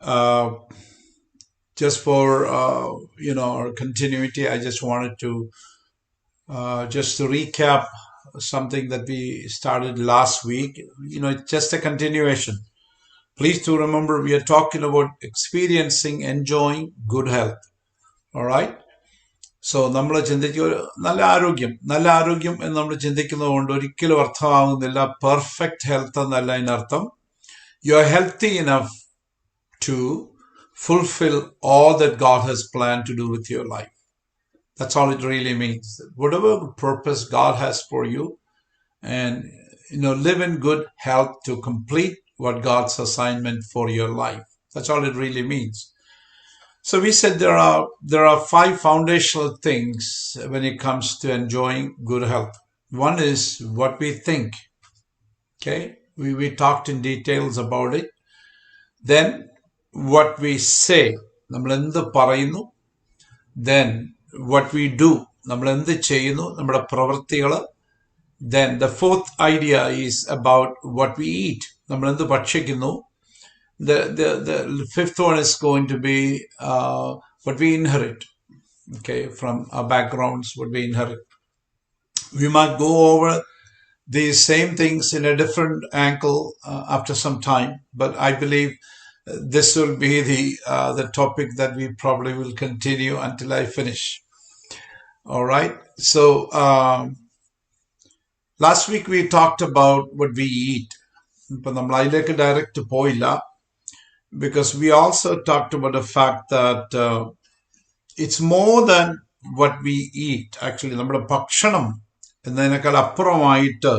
Uh, just for our continuity, I just wanted to just to recap something that we started last week. It's just a continuation. Please do remember we are talking about experiencing, enjoying good health. All right. So നമ്മൾ ചിന്തിക്കുക നല്ല ആരോഗ്യം എന്ന് നമ്മൾ ചിന്തിക്കുന്നത് കൊണ്ട് ഒരിക്കലും അർത്ഥമാകുന്നില്ല perfect health എന്നല്ല അതിനർത്ഥം. You are healthy enough to fulfill all that God has planned to do with your life. That's all it really means. Whatever purpose God has for you, and live in good health to complete what God's assignment for your life. That's all it really means. So we said there are 5 foundational things when it comes to enjoying good health. One is what we think. Okay, we talked in details about it. Then what we say, നമ്മൾ എന്ത് പറയുന്നു. Then what we do, നമ്മൾ എന്ത് ചെയ്യുന്നു, നമ്മുടെ പ്രവൃത്തികൾ. Then the fourth idea is about what we eat, നമ്മൾ എന്ത് ഭക്ഷിക്കുന്നു. The fifth one is going to be what we inherit, okay, from our backgrounds, what we inherit. We might go over these same things in a different angle after some time, but I believe this will be the topic that we probably will continue until I finish. All right. So last week we talked about what we eat. But നമ്മൾ അതിലേക്ക് direct പോയില്ല, because we also talked about the fact that it's more than what we eat. Actually, നമ്മുടെ ഭക്ഷണം എന്നതിനേക്കാൾ അപ്പുറമായിട്ട്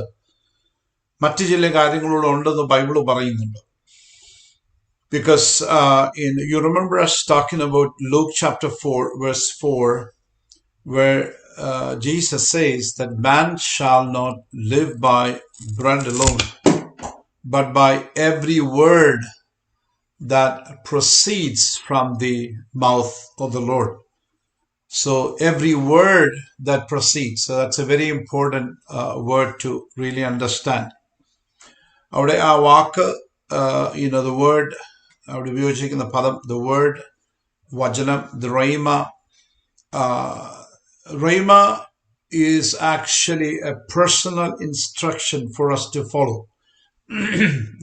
മറ്റു ചില കാര്യങ്ങളോട് ഉണ്ടെന്ന് ബൈബിള് പറയുന്നുണ്ട്. Because you remember us talking about Luke chapter 4, verse 4, where Jesus says that man shall not live by bread alone, but by every word that proceeds from the mouth of the Lord. So every word that proceeds. So that's a very important word to really understand. അവിടെ ആ വാക്ക്, the word, അവിടെ ഉപയോഗിച്ചിരിക്കുന്ന പദം, the word, വചനം, the rhema. Rhema is actually a personal instruction for us to follow.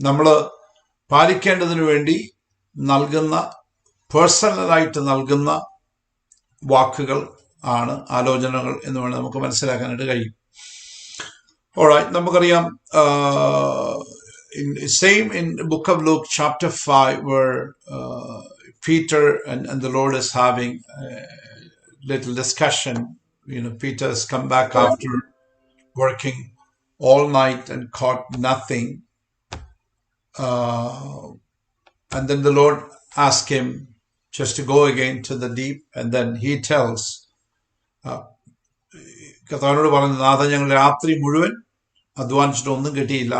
നമ്മൾ പാലിക്കേണ്ടതിനു വേണ്ടി നൽകുന്ന, പേഴ്സണലായിട്ട് നൽകുന്ന വാക്കുകൾ ആണ്, ആലോചനകൾ എന്ന് വേണം നമുക്ക് മനസ്സിലാക്കാനായിട്ട് കഴിയും. Alright, നമുക്കറിയാം, same in the book of Luke chapter 5, where Peter and the Lord is having a little discussion. Peter has come back after working all night and caught nothing. And then the Lord asked him just to go again to the deep, and then he tells, കർത്താവിനോട് പറഞ്ഞു, നാഥ, ഞങ്ങൾ രാത്രി മുഴുവൻ അധ്വാനിച്ചിട്ട് ഒന്നും കിട്ടിയില്ല,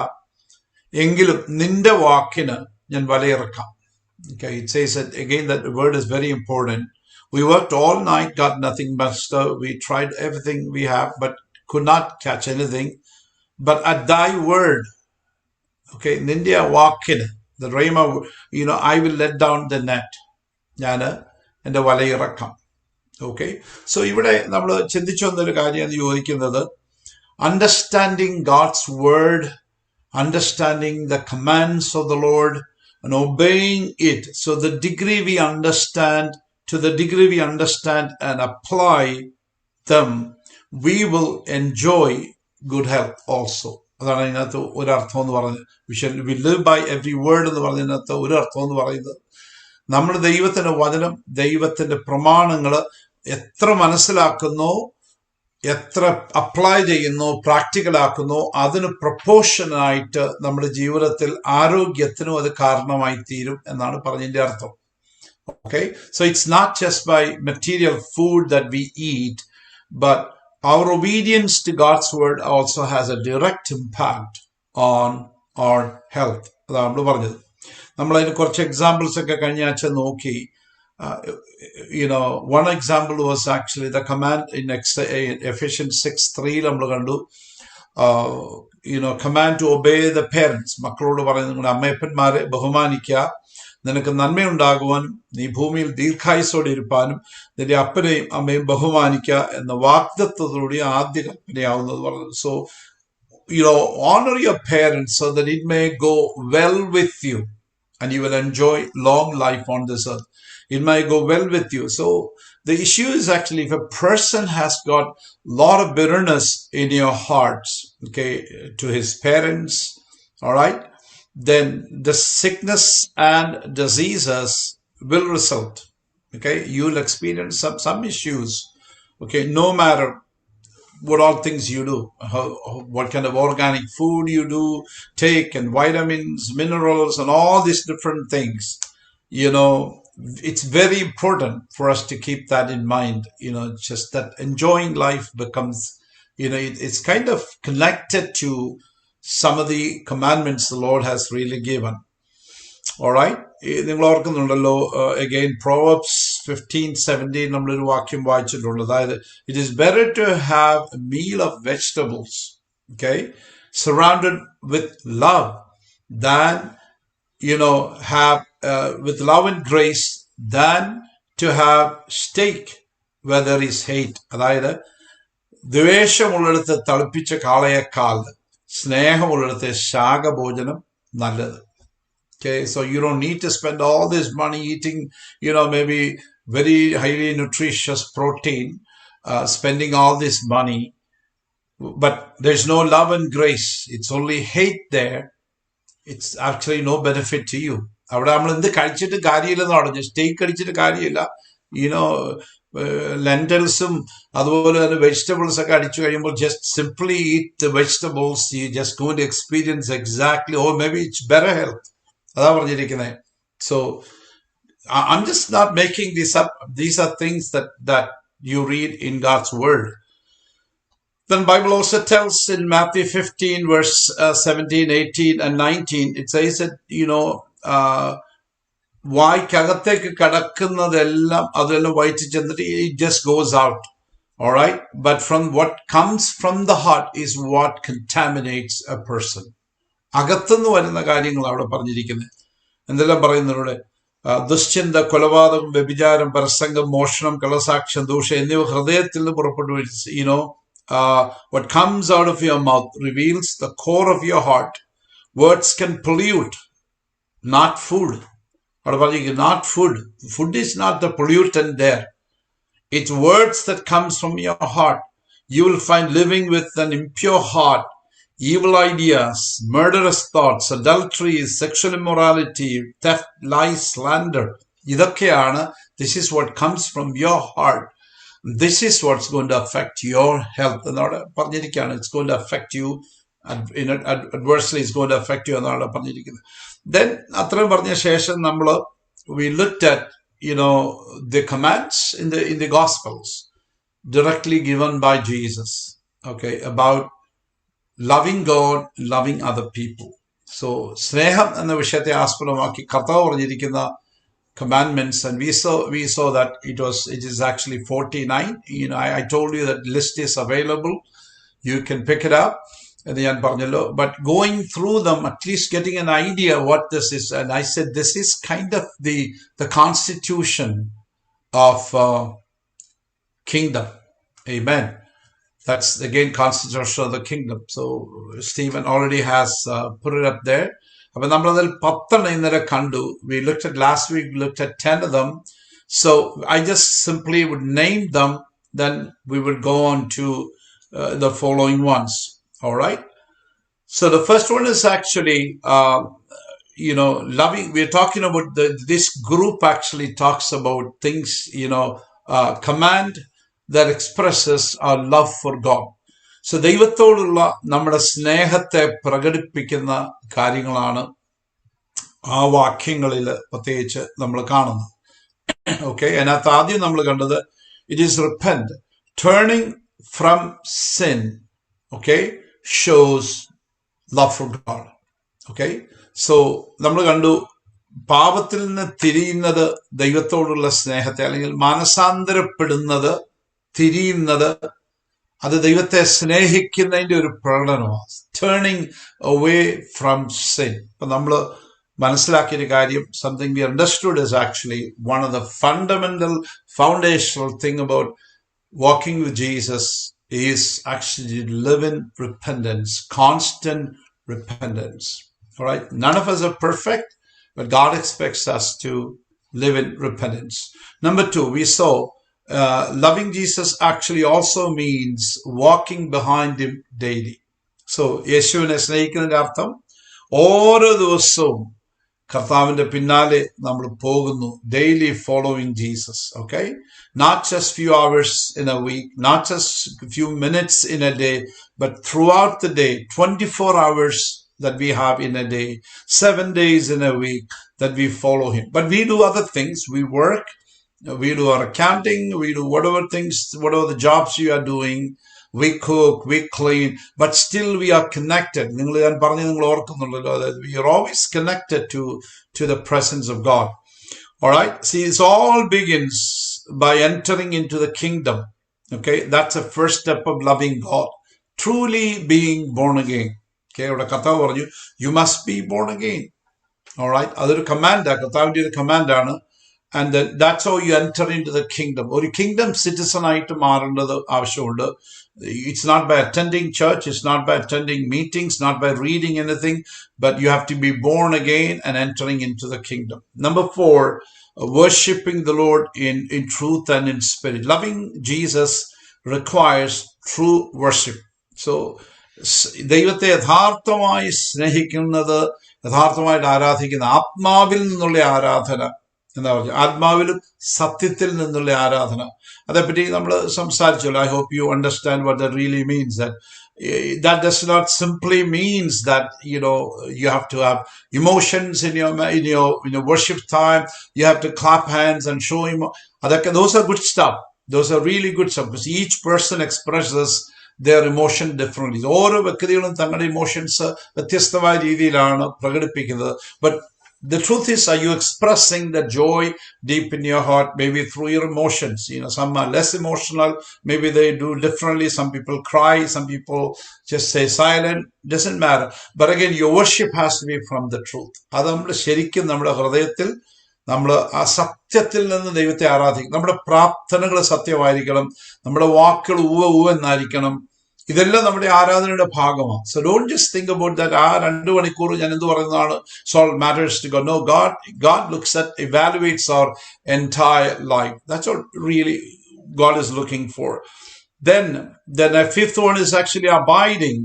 എങ്കിലും നിന്റെ വാക്കിന് ഞാൻ വലയിറക്കാം. Okay, it says that again, that the word is very important. We worked all night, got nothing, master. We tried everything we have, but could not catch anything. But at thy word, okay, നിന്റെ വാക്കിന്, the rhema, I will let down the net. ഞാൻ എൻ്റെ വലയിറക്കാം. Okay, so ഇവിടെ നമ്മൾ ചിന്തിച്ചു വന്നൊരു കാര്യം എന്ന് ചോദിക്കുന്നത്, understanding God's word, understanding the commands of the Lord and obeying it. So the degree we understand, to the degree we understand and apply them, we will enjoy good health also. അതാണ് അതിനകത്ത് ഒരർത്ഥം എന്ന് പറയുന്നത്. We live by every word എന്ന് പറഞ്ഞതിനകത്ത് ഒരു അർത്ഥം എന്ന് പറയുന്നത്, നമ്മൾ ദൈവത്തിന്റെ വചനം, ദൈവത്തിന്റെ പ്രമാണങ്ങൾ എത്ര മനസ്സിലാക്കുന്നോ, എത്ര അപ്ലൈ ചെയ്യുന്നോ, പ്രാക്ടിക്കലാക്കുന്നോ, അതിന് പ്രൊപ്പോർഷനായിട്ട് നമ്മുടെ ജീവിതത്തിൽ ആരോഗ്യത്തിനും അത് കാരണമായി തീരും എന്നാണ് പറഞ്ഞതിന്റെ അർത്ഥം. Okay, so it's not just by material food that we eat, but our obedience to God's word also has a direct impact on our health. അതാണ് നമ്മൾ പറഞ്ഞത്. നമ്മളതിന് കുറച്ച് എക്സാമ്പിൾസ് ഒക്കെ കഴിഞ്ഞ ആഴ്ച നോക്കി. One example was actually the command in Ephesians 6:3 നമ്മൾ കണ്ടു. Command to obey the parents. മക്കളോട് പറയുന്നത്, നിങ്ങളുടെ അമ്മയപ്പന്മാരെ ബഹുമാനിക്കുക, നിനക്ക് നന്മയുണ്ടാകുവാനും നീ ഭൂമിയിൽ ദീർഘായുസോടെ ഇരുപ്പാനും നിന്റെ അപ്പനെയും അമ്മയും ബഹുമാനിക്കുക എന്ന വാഗ്ദത്തത്തോടെ ആദ്യ കൽപ്പനയാവുന്നത് പറഞ്ഞു. So honor your parents so that it may go well with you and you will enjoy long life on this earth. It may go well with you. So the issue is actually if a person has got a lot of bitterness in your hearts, okay, to his parents, all right, then the sickness and diseases will result. Okay, you'll experience some issues. Okay, no matter what all things you do, what kind of organic food you do take, and vitamins, minerals, and all these different things. It's very important for us to keep that in mind. Just that enjoying life becomes, it's kind of connected to some of the commandments the Lord has really given. All right. നിങ്ങൾ ഓർക്കുന്നുണ്ടല്ലോ, again Proverbs 15:17 നമ്മളൊരു വാക്യം വായിച്ചിട്ടുണ്ട്. അതായത് it is better to have a meal of vegetables, okay, surrounded with love than have with love and grace than to have steak where there is hate. അതായത് ദ്വേഷമുള്ളിടത്ത് തളിപ്പിച്ച കാളയേക്കാൾ സ്നേഹമുള്ളിടത്ത് ശാകഭോജനം നല്ലത്. Okay, so you don't need to spend all this money eating, maybe very highly nutritious protein, spending all this money, but there's no love and grace. It's only hate there. It's actually no benefit to you. അവിടെ നമ്മൾ എന്ത് കഴിച്ചിട്ട് കാര്യമില്ലെന്ന് പറഞ്ഞു. സ്റ്റേക്ക് കഴിച്ചിട്ട് കാര്യമില്ല. ലെൻറ്റൽസും അതുപോലെ തന്നെ വെജിറ്റബിൾസ് ഒക്കെ അടിച്ചു കഴിയുമ്പോൾ just simply eat the vegetables. You just going to experience exactly, or maybe it's better health. അതാ പറഞ്ഞിരിക്കുന്നത്. So I'm just not making this up. These are things that you read in God's word. Then Bible also tells in Matthew 15 verse 17, 18 and 19, it says that വായ്ക്കകത്തേക്ക് കടക്കുന്നതെല്ലാം അതെല്ലാം വയറ്റി ചെന്നിട്ട് it just goes out. All right, but from what comes from the heart is what contaminates a person. അകത്തുനിന്ന് വരുന്ന കാര്യങ്ങൾ അവിടെ പറഞ്ഞിരിക്കുന്നത്. എന്തെല്ലാം പറയുന്നതിലൂടെ ദുശ്ചിന്ത, കൊലപാതകം, വ്യഭിചാരം, പരസംഗം, മോഷണം, കള്ളസാക്ഷ്യം, ദൂഷ എന്നിവ ഹൃദയത്തിൽ നിന്ന് പുറപ്പെട്ടു. What comes out of your mouth reveals the core of your heart. Words can pollute, not food. അവിടെ പറഞ്ഞിരിക്കുന്നത് not food. Food is not the pollutant there. It's words that comes from your heart. You will find living with an impure heart, evil ideas, murderous thoughts, adultery, sexual immorality, theft, lies, slander. ഇതൊക്കെയാണ്, this is what comes from your heart. This is what's going to affect your health. എന്നോട് പറഞ്ഞിരിക്കുകയാണ്. It's going to affect you adversely. It's going to affect you എന്നാണ് പറഞ്ഞിരിക്കുന്നത്. Then അത്രയും പറഞ്ഞ ശേഷം we looked at the commands in the Gospels directly given by Jesus, okay, about loving God, loving other people. So സ്നേഹം എന്ന വിഷയത്തെ ആസ്പദമാക്കി കർത്താവ് പറഞ്ഞിരിക്കുന്ന commandments, and we saw that it is actually 49. I told you that list is available. You can pick it up. But going through them, at least getting an idea what this is, and I said this is kind of the constitution of kingdom. Amen. That's again constitution of the kingdom. So Stephen already has put it up there. We looked at last week, we looked at 10 of them. So I just simply would name them, then we would go on to the following ones. All right. So the first one is actually, loving. We're talking about this group actually talks about things, command that expresses our love for God. So ദൈവത്തോടുള്ള നമ്മുടെ സ്നേഹത്തെ പ്രകടിപ്പിക്കുന്ന കാര്യങ്ങളാണ് ആ വാക്യങ്ങളിൽ പ്രത്യേകിച്ച് നമ്മൾ കാണുന്നത്. ഓക്കെ, അതിനകത്ത് ആദ്യം നമ്മൾ കണ്ടത് it is repent, turning from sin, okay, shows love for God. Okay, so നമ്മൾ കണ്ടു പാപത്തിൽ നിന്ന് തിരിയുന്നത് ദൈവത്തോടുള്ള സ്നേഹത്തെ, അല്ലെങ്കിൽ മാനസാന്തരപ്പെടുന്നത്, തിരിയുന്നത്, അത് ദൈവത്തെ സ്നേഹിക്കുന്നതിന്റെ ഒരു പ്രകടനമാണ്. Turning away from sin. ഇപ്പൊ നമ്മൾ മനസ്സിലാക്കിയൊരു കാര്യം, something we understood is actually one of the fundamental foundational thing about walking with Jesus is actually live in repentance, constant repentance. All right, none of us are perfect, but God expects us to live in repentance. Number two, we saw loving Jesus actually also means walking behind him daily. So യേശുവിനെ സ്നേഹിക്കുന്നതിന്റെ അർത്ഥം ഓരോ ദിവസവും കർത്താവിന്റെ പിന്നാലെ നമ്മൾ പോകുന്നു, daily following Jesus. Okay, not just few hours in a week, not just few minutes in a day, but throughout the day, 24 hours that we have in a day, 7 days in a week that we follow him. But we do other things. We work, we do our accounting, we do whatever the jobs you are doing. We cook, we clean, but still we are connected. We are always connected to the presence of God. All right. See, this all begins by entering into the kingdom. Okay, that's the first step of loving God, truly being born again. Okay, you must be born again. All right, അതൊരു കമാൻഡാണ്, കർത്താവിന്റെ ഒരു കമാൻഡാണ്. And that's how you enter into the kingdom. ഒരു kingdom citizen ആയിട്ട് മാറേണ്ടത് ആവശ്യമുണ്ട്. It's not by attending church, it's not by attending meetings, not by reading anything, but you have to be born again and entering into the kingdom. Number 4, worshiping the Lord in truth and in spirit. Loving Jesus requires true worship. So, ദൈവത്തെ യഥാർത്ഥമായി സ്നേഹിക്കുന്നത്, യഥാർത്ഥമായിട്ട് ആരാധിക്കുന്ന, ആത്മാവിൽ നിന്നുള്ള ആരാധന എന്താ പറയുക, ആത്മാവിലും സത്യത്തിൽ നിന്നുള്ള ആരാധന. അതേപ്പറ്റി നമ്മൾ സംസാരിച്ചല്ലോ. I hope you understand what that really means. That does not simply means that you have to have emotions in your worship time. You have to clap hands and show him. Those are good stuff. Those are really good stuff, because each person expresses their emotion differently. ഓരോ വ്യക്തികളും തങ്ങളുടെ emotions വ്യത്യസ്തമായ രീതിയിലാണ് പ്രകടിപ്പിക്കുന്നത്. But the truth is, are you expressing the joy deep in your heart, maybe through your emotions? Some are less emotional. Maybe they do differently. Some people cry. Some people just stay silent. Doesn't matter. But again, your worship has to be from the truth. അത് നമ്മൾ ശരിക്കും നമ്മുടെ ഹൃദയത്തിൽ, നമ്മൾ ആ സത്യത്തിൽ നിന്ന് ദൈവത്തെ ആരാധിക്കും. നമ്മുടെ പ്രാർത്ഥനകൾ സത്യമായിരിക്കണം. നമ്മുടെ വാക്കുകൾ എന്നായിരിക്കണം. ഇതെല്ലാം നമ്മുടെ ആരാധനയുടെ ഭാഗമാണ്. So don't just think about that. 2 മണിക്കൂർ ഞാൻ എന്ത് പറയുന്നതാണ്, so all matters to God. No, God looks at, evaluates our entire life. That's what really God is looking for. Then a fifth one is actually abiding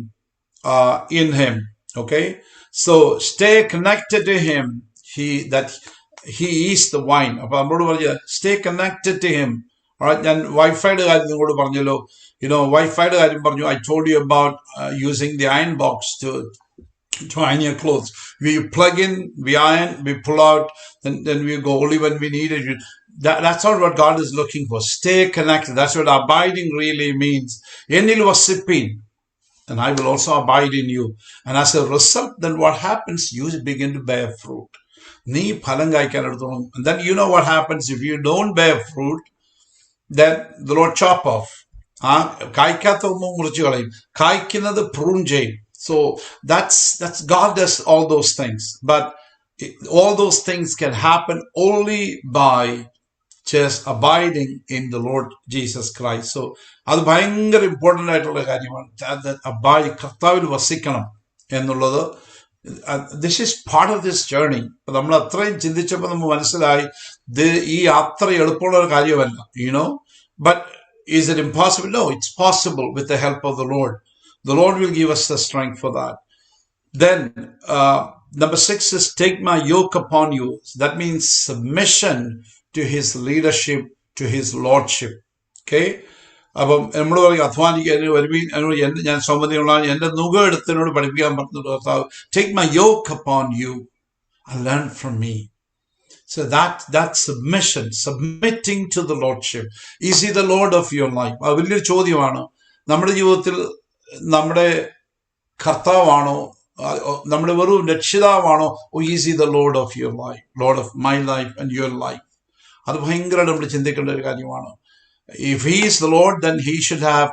in him. Okay, so stay connected to him. He is the vine. അപ്പൊ നമ്മളോട് പറഞ്ഞ stay connected to him. ഞാൻ വൈഫൈയുടെ കാര്യം നിങ്ങളോട് പറഞ്ഞല്ലോ. വൈഫൈയുടെ കാര്യം പറഞ്ഞു. I told you about using the iron box to iron your clothes. We plug in, we iron, we pull out, then we go only when we need it. That's not what God is looking for. Stay connected. That's what abiding really means. Enil vasipin, and I will also abide in you. And as a result, then what happens? You begin to bear fruit. നീ ഫലം കഴിക്കാൻ എടുത്തോളും. And then you know what happens if you don't bear fruit. Then the Lord chop off. കായ്ക്കാത്ത ഒന്നും മുറിച്ചു കളയും. കായ്ക്കുന്നത് prune ചെയ്യും. So that's God does all those things. But all those things can happen only by just abiding in the Lord Jesus Christ. So അത് ഭയങ്കര important ആയിട്ടുള്ള കാര്യമാണ്. കർത്താവിൽ വസിക്കണം എന്നുള്ളത്. This is part of this journey. നമ്മൾ അത്രയും ചിന്തിച്ചപ്പോൾ നമുക്ക് മനസ്സിലായി ഈ യാത്ര എളുപ്പമുള്ള ഒരു കാര്യമല്ല. But is it impossible? No, it's possible with the help of the Lord. The Lord will give us the strength for that. Then number 6 is take my yoke upon you. That means submission to his leadership, to his lordship. Okay, അപ്പം നമ്മൾ പറയും അധ്വാനിക്കാൻ ഞാൻ സൗമതിയുള്ള എന്റെ നുക എടുത്തതിനോട് പഠിപ്പിക്കാൻ പറഞ്ഞു. Take my yoke upon you and learn from me. So that submission, submitting to the lordship. Is he the Lord of your life? അത് വലിയൊരു ചോദ്യമാണ്. നമ്മുടെ ജീവിതത്തിൽ നമ്മുടെ കർത്താവാണോ, നമ്മുടെ വെറും രക്ഷിതാവാണോ? Is he the Lord of your life, Lord of my life and your life? അത് ഭയങ്കരമായിട്ട് നമ്മൾ ചിന്തിക്കേണ്ട ഒരു കാര്യമാണ്. If he is the Lord, then he should have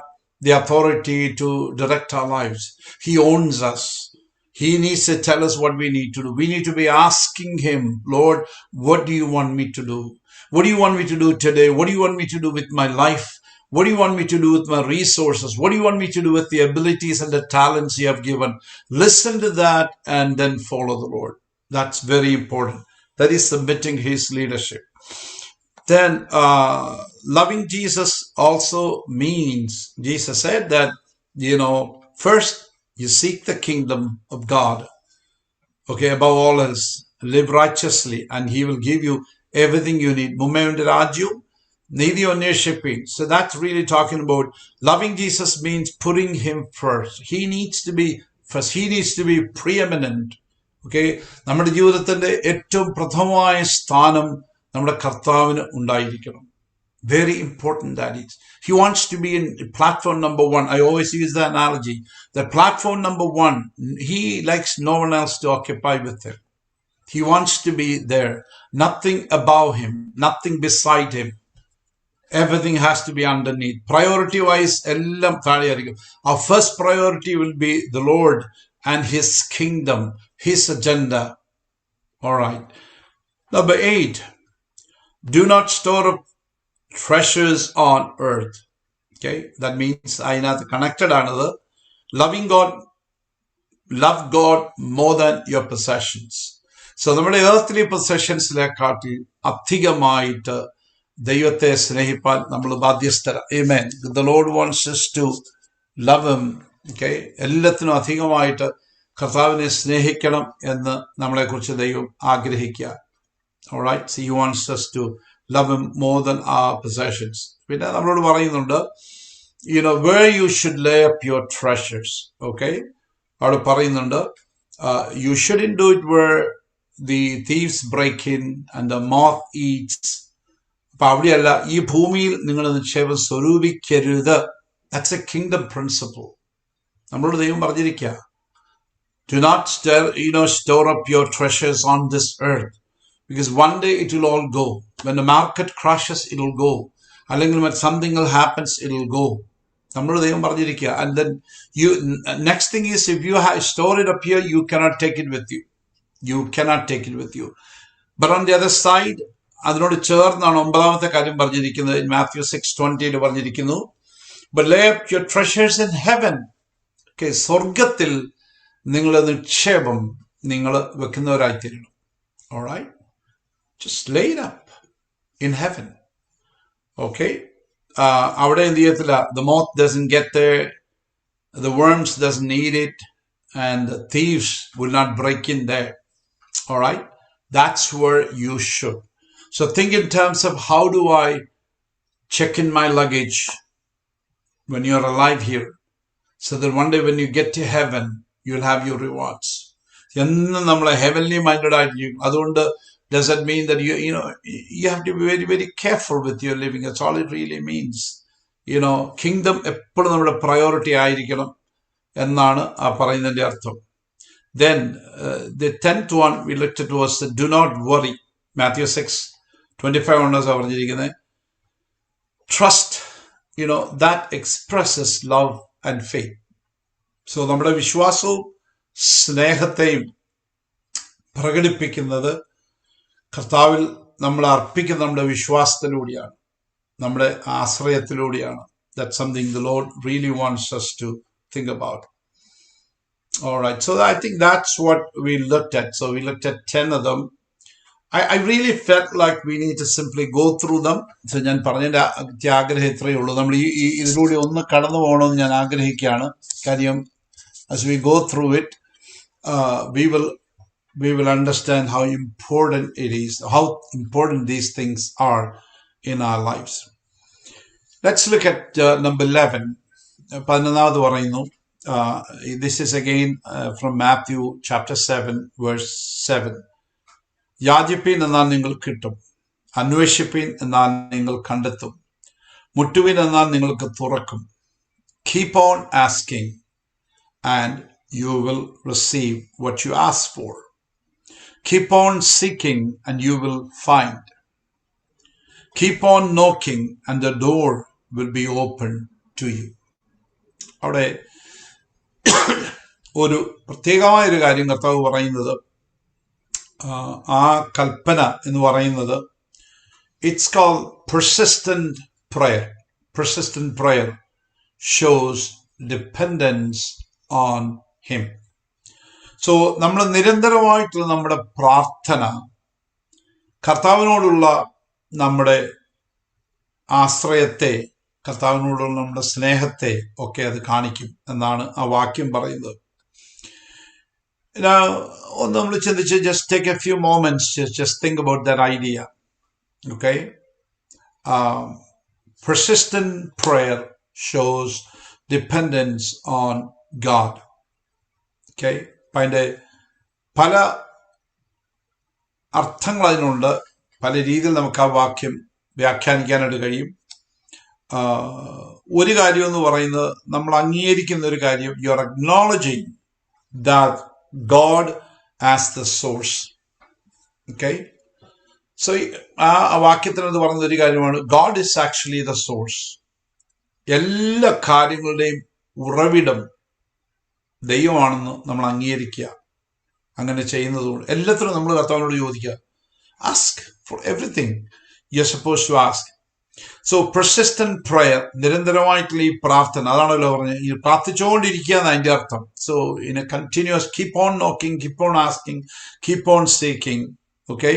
the authority to direct our lives. He owns us. He needs to tell us what we need to do. We need to be asking him, Lord, what do you want me to do? What do you want me to do today? What do you want me to do with my life? What do you want me to do with my resources? What do you want me to do with the abilities and the talents you have given? Listen to that and then follow the Lord. That's very important. That is submitting his leadership. Then loving Jesus also means, Jesus said that, first you seek the kingdom of God, okay, above all else, live righteously, and he will give you everything you need. Mummeyunde rajyum, neethi anneshipin. So that's really talking about loving Jesus means putting him first. He needs to be first. He needs to be preeminent. Okay, നമ്മുടെ ജീവിതത്തിന്റെ ഏറ്റവും പ്രഥമമായ സ്ഥാനം നമ്മുടെ കർത്താവിന് ഉണ്ടായിരിക്കണം. Very important that is. He wants to be in platform number one. I always use the analogy that platform number one, he likes no one else to occupy with him. He wants to be there. Nothing above him, nothing beside him. Everything has to be underneath. Priority wise, our first priority will be the Lord and his kingdom, his agenda. All right. Number 8, do not store up treasures on earth. Okay, that means അതിനകത്ത് connected ആണത്. Loving God, love God more than your possessions. So നമ്മുടെ earthly possessionsലെക്കാട്ടി അധികമായിട്ട് ദൈവത്തെ സ്നേഹിപ്പാൻ നമ്മൾ ബാധ്യസ്ഥര. Amen. The Lord wants us to love him. Okay, എല്ലാത്തിനും അധികമായിട്ട് കർത്താവിനെ സ്നേഹിക്കണം എന്ന് നമ്മളെക്കുറിച്ച് ദൈവം ആഗ്രഹിക്കുക. All right, so he wants us to love him more than our possessions. പിന്നെ നമ്മളോട് പറയുന്നുണ്ട്, where you should lay up your treasures. Okay, അവിടെ പറയുന്നുണ്ട്, you shouldn't do it where the thieves break in and the moth eats. അപ്പൊ അവിടെയല്ല, ഈ ഭൂമിയിൽ നിങ്ങൾ നിക്ഷേപം സ്വരൂപിക്കരുത്. That's a kingdom principle. നമ്മളോട് ദൈവം പറഞ്ഞിരിക്കുക, do not store up your treasures on this earth. Because one day it will all go. When the market crashes, it will go. അല്ലെങ്കിൽ when something else happens, it will go. നമ്മളോട് ദൈവം പറഞ്ഞിരിക്കുക. And then next thing is, if you store it up here, you cannot take it with you. You cannot take it with you. But on the other side, അതിനോട് ചേർന്നാണ് 9ാമത്തെ കാര്യം പറഞ്ഞിരിക്കുന്നത്. In Matthew 6:20 പറഞ്ഞിരിക്കുന്നു, but lay up your treasures in heaven. Okay, സ്വർഗത്തിൽ നിങ്ങളുടെ നിക്ഷേപം നിങ്ങൾ വെക്കുന്നവരായിത്തീരണം. All right? Just lay it up in heaven. Okay? അവിടെ എന്ത് ചെയ്യത്തില്ല, the moth doesn't get there, the worms doesn't eat it, and the thieves will not break in there. All right? That's where you should. So think in terms of, how do I check in my luggage when you're alive here, so that one day when you get to heaven, you'll have your rewards. എന്നും നമ്മളെ heavenly minded ആയിരിക്കും. അതുകൊണ്ട് does that mean that you have to be very, very careful with your living? That's all it really means. Kingdom എപ്പോഴും നമ്മുടെ priority ആയിരിക്കണം എന്നാണ് ആ പറയുന്നതിന്റെ അർത്ഥം. Then the 10th one we looked at was do not worry. Matthew 6:25 ആണ് പറഞ്ഞിരിക്കുന്നത്. Trust, that expresses love and faith. So നമ്മുടെ വിശ്വാസവും സ്നേഹത്തെയും പ്രകടിപ്പിക്കുന്നത് കർത്താവിൽ നമ്മൾ അർപ്പിക്കുന്ന നമ്മുടെ വിശ്വാസത്തിലൂടെയാണ്, നമ്മുടെ ആശ്രയത്തിലൂടെയാണ്. That's something the Lord really wants us to think about. All right, so I think that's what we looked at. So we looked at 10 of them. I really felt like we need to simply go through them. So ഞാൻ പറഞ്ഞതിന്റെ ആഗ്രഹം ഇത്രയേ ഉള്ളൂ. നമ്മൾ ഇതിലൂടെ ഒന്ന് കടന്നു പോകണമെന്ന് ഞാൻ ആഗ്രഹിക്കുകയാണ്. കാര്യം as we go through it, we will understand how important it is, how important these things are in our lives. Let's look at number 11. 11ാമത് പറയുന്നു. This is again from Matthew chapter 7 verse 7. യാചിപ്പീൻ എന്നാൽ നിങ്ങൾ കിട്ടും, അന്വേഷിപ്പീൻ എന്നാൽ നിങ്ങൾ കണ്ടെത്തും, മുട്ടുവിൻ എന്നാൽ നിങ്ങൾക്ക് തുറക്കും. Keep on asking and you will receive what you ask for. Keep on seeking and you will find. Keep on knocking and the door will be open to you. അവിടെ ഒരു പ്രത്യേകമായ ഒരു കാര്യം കർത്താവ് പറയുന്നത്, ആ കൽപ്പന എന്ന് പറയുന്നത്, it's called persistent prayer. Persistent prayer shows dependence on him. So നമ്മൾ നിരന്തരമായിട്ടുള്ള നമ്മുടെ പ്രാർത്ഥന, കർത്താവിനോടുള്ള നമ്മുടെ ആശ്രയത്തെ, കർത്താവിനോടുള്ള നമ്മുടെ സ്നേഹത്തെ ഒക്കെ അത് കാണിക്കും എന്നാണ് ആ വാക്യം പറയുന്നത്. ഒന്ന് നമ്മൾ ചിന്തിച്ച്, just take a few moments, just think about that idea. Okay? Persistent prayer shows dependence on God. Okay? അതിൻ്റെ പല അർത്ഥങ്ങൾ അതിനുണ്ട്. പല രീതിയിൽ നമുക്ക് ആ വാക്യം വ്യാഖ്യാനിക്കാനായിട്ട് കഴിയും. ഒരു കാര്യം എന്ന് പറയുന്നത്, നമ്മൾ അംഗീകരിക്കുന്ന ഒരു കാര്യം, you are acknowledging that God as the source. Okay? So ആ വാക്യത്തിനത് പറയുന്ന ഒരു കാര്യമാണ്, God is actually the source. എല്ലാ കാര്യങ്ങളുടെയും ഉറവിടം ദൈവമാണെന്ന് നമ്മൾ അംഗീകരിക്കുക. അങ്ങനെ ചെയ്യുന്നതുകൊണ്ട് എല്ലാത്തിനും നമ്മൾ കർത്താവിനോട് ചോദിക്കുക. Ask for everything. You're supposed to ask. So persistent prayer, നിരന്തരമായിട്ടുള്ള ഈ പ്രാർത്ഥന, അതാണല്ലോ പറഞ്ഞത്, ഈ പ്രാർത്ഥിച്ചുകൊണ്ടിരിക്കുക എന്ന് അതിന്റെ അർത്ഥം. So in a continuous, keep on knocking, keep on asking, keep on seeking. Okay?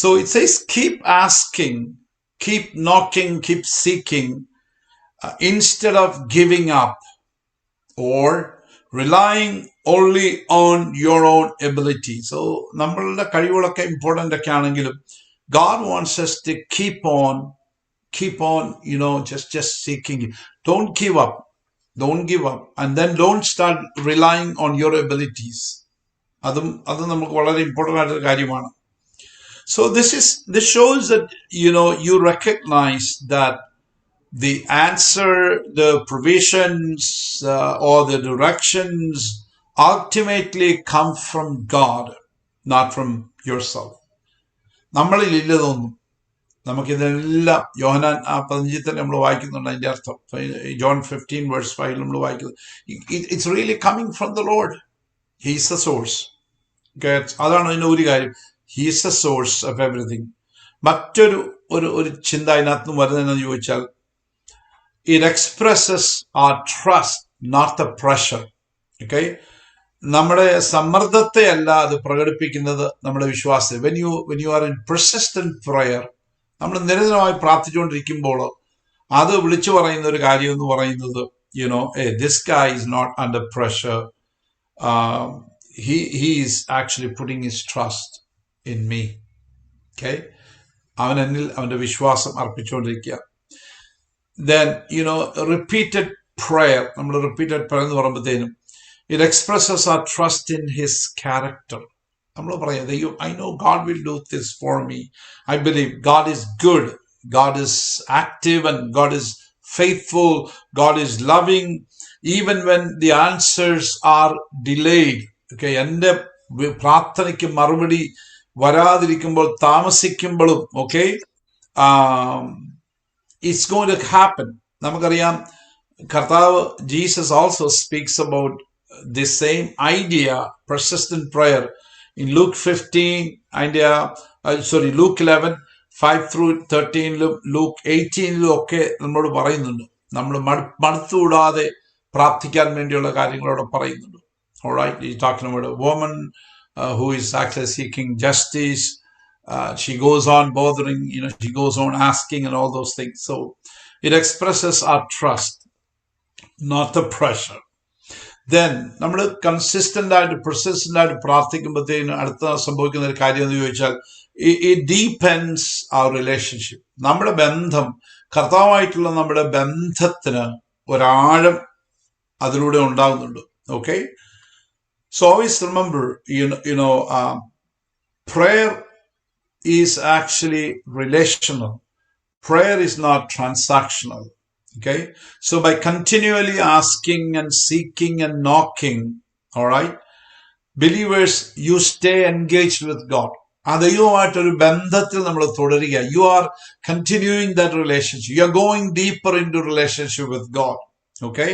So it says keep asking, keep knocking, keep seeking, instead of giving up or relying only on your own ability. So നമ്മളുടെ കഴിവുകളൊക്കെ important ഒക്കെ ആണെങ്കിലും, God wants us to keep on, just seeking. Don't give up. And then don't start relying on your abilities. അത് നമുക്ക് വളരെ important ആയിട്ടൊരു കാര്യമാണ്. So this shows that, you recognize that the answer, the provisions, or the directions ultimately come from God, not from yourself. നമ്മളിൽ ഇല്ലതൊന്നും. നമുക്കിതെല്ലാം യോഹന്നാൻ 15 തന്നെ നമ്മൾ വായിക്കുന്നുണ്ട്. അതിന്റെ അർത്ഥം John 15:5 നമ്മൾ വായിക്കുന്നത്, it's really coming from the Lord. He is the source. അതാണ് അതിന്റെ ഒരു കാര്യം. He is the source of everything. മറ്റൊരു ഒരു ചിന്ത അതിനകത്ത് വരുന്നതെന്ന് ചോദിച്ചാൽ, it expresses our trust, not the pressure. Okay? നമ്മുടെ സമ്മർദ്ദത്തെ അല്ല അത് പ്രകടിപ്പിക്കുന്നത്, നമ്മുടെ വിശ്വാസം. when you are in persistent prayer, നമ്മൾ നിരന്തരമായി പ്രാർത്ഥിച്ചുകൊണ്ടിരിക്കുമ്പോൾ അത് വിളിച്ചു പറയുന്ന ഒരു കാര്യം എന്ന് പറയുന്നത്, this guy is not under pressure. He is actually putting his trust in me. Okay? അവൻ എന്നിൽ അവന്റെ വിശ്വാസം അർപ്പിച്ചുകൊണ്ടിരിക്കുക. Then, repeated prayer, നമ്മൾ repeated prayer എന്ന് പറയുമ്പോഴത്തേനും, it expresses our trust in his character. നമ്മൾ പറയാം, I know God will do this for me. I believe God is good, God is active, and God is faithful, God is loving, even when the answers are delayed. Okay, എൻ്റെ പ്രാർത്ഥനയ്ക്ക് മറുപടി വരാതിരിക്കുമ്പോൾ, താമസിക്കുമ്പോഴും, okay, it's going to happen. നമുക്കറിയാം, കർത്താവ് Jesus also speaks about this same idea, persistent prayer, in Luke 15, Luke 11, 5-13, Luke 18 ഒക്കെ നമ്മളോട് പറയുന്നുണ്ട്. നമ്മൾ മടുത്തുകൂടാതെ പ്രാർത്ഥിക്കാൻ വേണ്ടിയുള്ള കാര്യങ്ങളോട് പറയുന്നുണ്ട്. Alright, he's talking about a woman who is actually seeking justice. She goes on bothering, she goes on asking and all those things. So it expresses our trust, not the pressure. Then നമ്മൾ consistent ആയിട്ട്, persistent ആയിട്ട് പ്രാർത്ഥിക്കുമ്പോഴത്തേന് അടുത്ത സംഭവിക്കുന്ന ഒരു കാര്യം എന്ന് ചോദിച്ചാൽ, it deepens our relationship. നമ്മുടെ ബന്ധം, കർത്താവുമായിട്ടുള്ള നമ്മുടെ ബന്ധത്തിന് ഒരാഴം അതിലൂടെ ഉണ്ടാകുന്നുണ്ട്. Okay? So always remember, prayer is actually relational. Prayer is not transactional. Okay? So by continually asking and seeking and knocking, alright, believers, you stay engaged with God. ആ ദൈവമായിട്ടൊരു ബന്ധത്തിൽ നമ്മൾ തുടരുക. You are continuing that relationship. You are going deeper into relationship with God. Okay?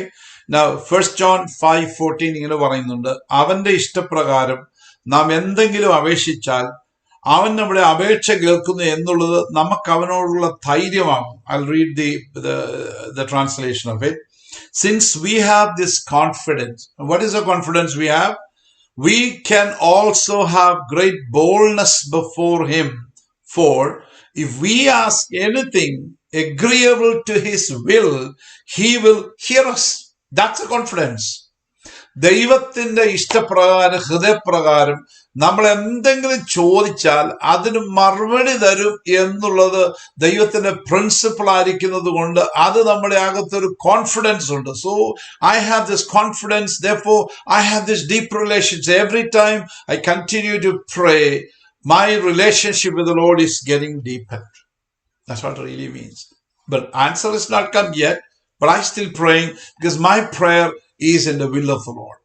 Now, 1 John 5:14 ഇങ്ങനെ പറയുന്നുണ്ട്, അവന്റെ ഇഷ്ടപ്രകാരം നാം എന്തെങ്കിലും അപേക്ഷിച്ചാൽ അവൻ നമ്മുടെ അപേക്ഷ കേൾക്കുന്നു എന്നുള്ളത് നമുക്ക് അവനോടുള്ള ധൈര്യമാണ്. I'll read the translation of it. Since we have this confidence, what is the confidence we have? We can also have great boldness before him. For if we ask anything agreeable to his will, he will hear us. That's a confidence. ദൈവത്തിന്റെ ഇഷ്ടപ്രകാരം, ഹൃദയപ്രകാരം നമ്മൾ എന്തെങ്കിലും ചോദിച്ചാൽ അതിന് മറുപടി തരും എന്നുള്ളത് ദൈവത്തിന്റെ പ്രിൻസിപ്പിൾ ആയിരിക്കുന്നത് കൊണ്ട് അത് നമ്മുടെ അകത്തൊരു കോൺഫിഡൻസ് ഉണ്ട്. So I have this confidence, therefore I have this deep relationship. Every time I continue to pray, my relationship with the Lord is getting deeper. That's what it really means. But answer is not come yet, but I'm still praying because my prayer is in the will of the Lord.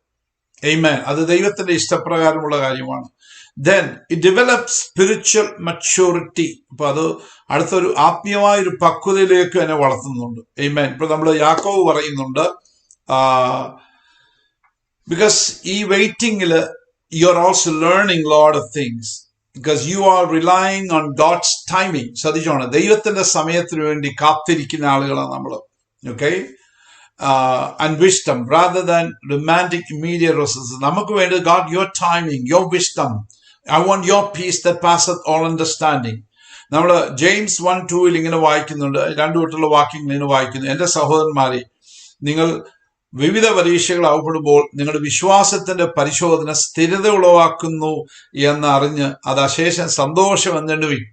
Amen. അത് ദൈവത്തിന്റെ ഇഷ്ടപ്രകാരമുള്ള കാര്യമാണ്. Then it develops spiritual maturity. അപ്പൊ അത് അടുത്തൊരു ആത്മീയമായ ഒരു പക്വതയിലേക്ക് എന്നെ വളർത്തുന്നുണ്ട്. Amen. ഇപ്പൊ നമ്മൾ യാക്കോബ് പറയുന്നുണ്ട്, because ഈ വെയിറ്റിംഗില് you are also learning a lot of things because you are relying on God's timing. ശ്രദ്ധിച്ചോണം, ദൈവത്തിന്റെ സമയത്തിന് വേണ്ടി കാത്തിരിക്കുന്ന ആളുകളാണ് നമ്മൾ. Okay. And wisdom rather than romantic immediate responses. നമുക്ക് വേണ്ടി God, your timing, your wisdom. I want your peace that passeth all understanding. നമ്മൾ ജെയിംസ് 1:2 ഇങ്ങനെ വായിക്കുന്നുണ്ട്, രണ്ടു തൊട്ടുള്ള വാക്യങ്ങൾ ഇങ്ങനെ വായിക്കുന്നു. എന്റെ സഹോദരന്മാരെ, നിങ്ങൾ വിവിധ പരീക്ഷകൾ അകപ്പെടുമ്പോൾ നിങ്ങളുടെ വിശ്വാസത്തിന്റെ പരിശോധന സ്ഥിരത ഉളവാക്കുന്നു എന്നറിഞ്ഞ് അത് അശേഷം സന്തോഷം എന്നെണ്ണുവിൻ.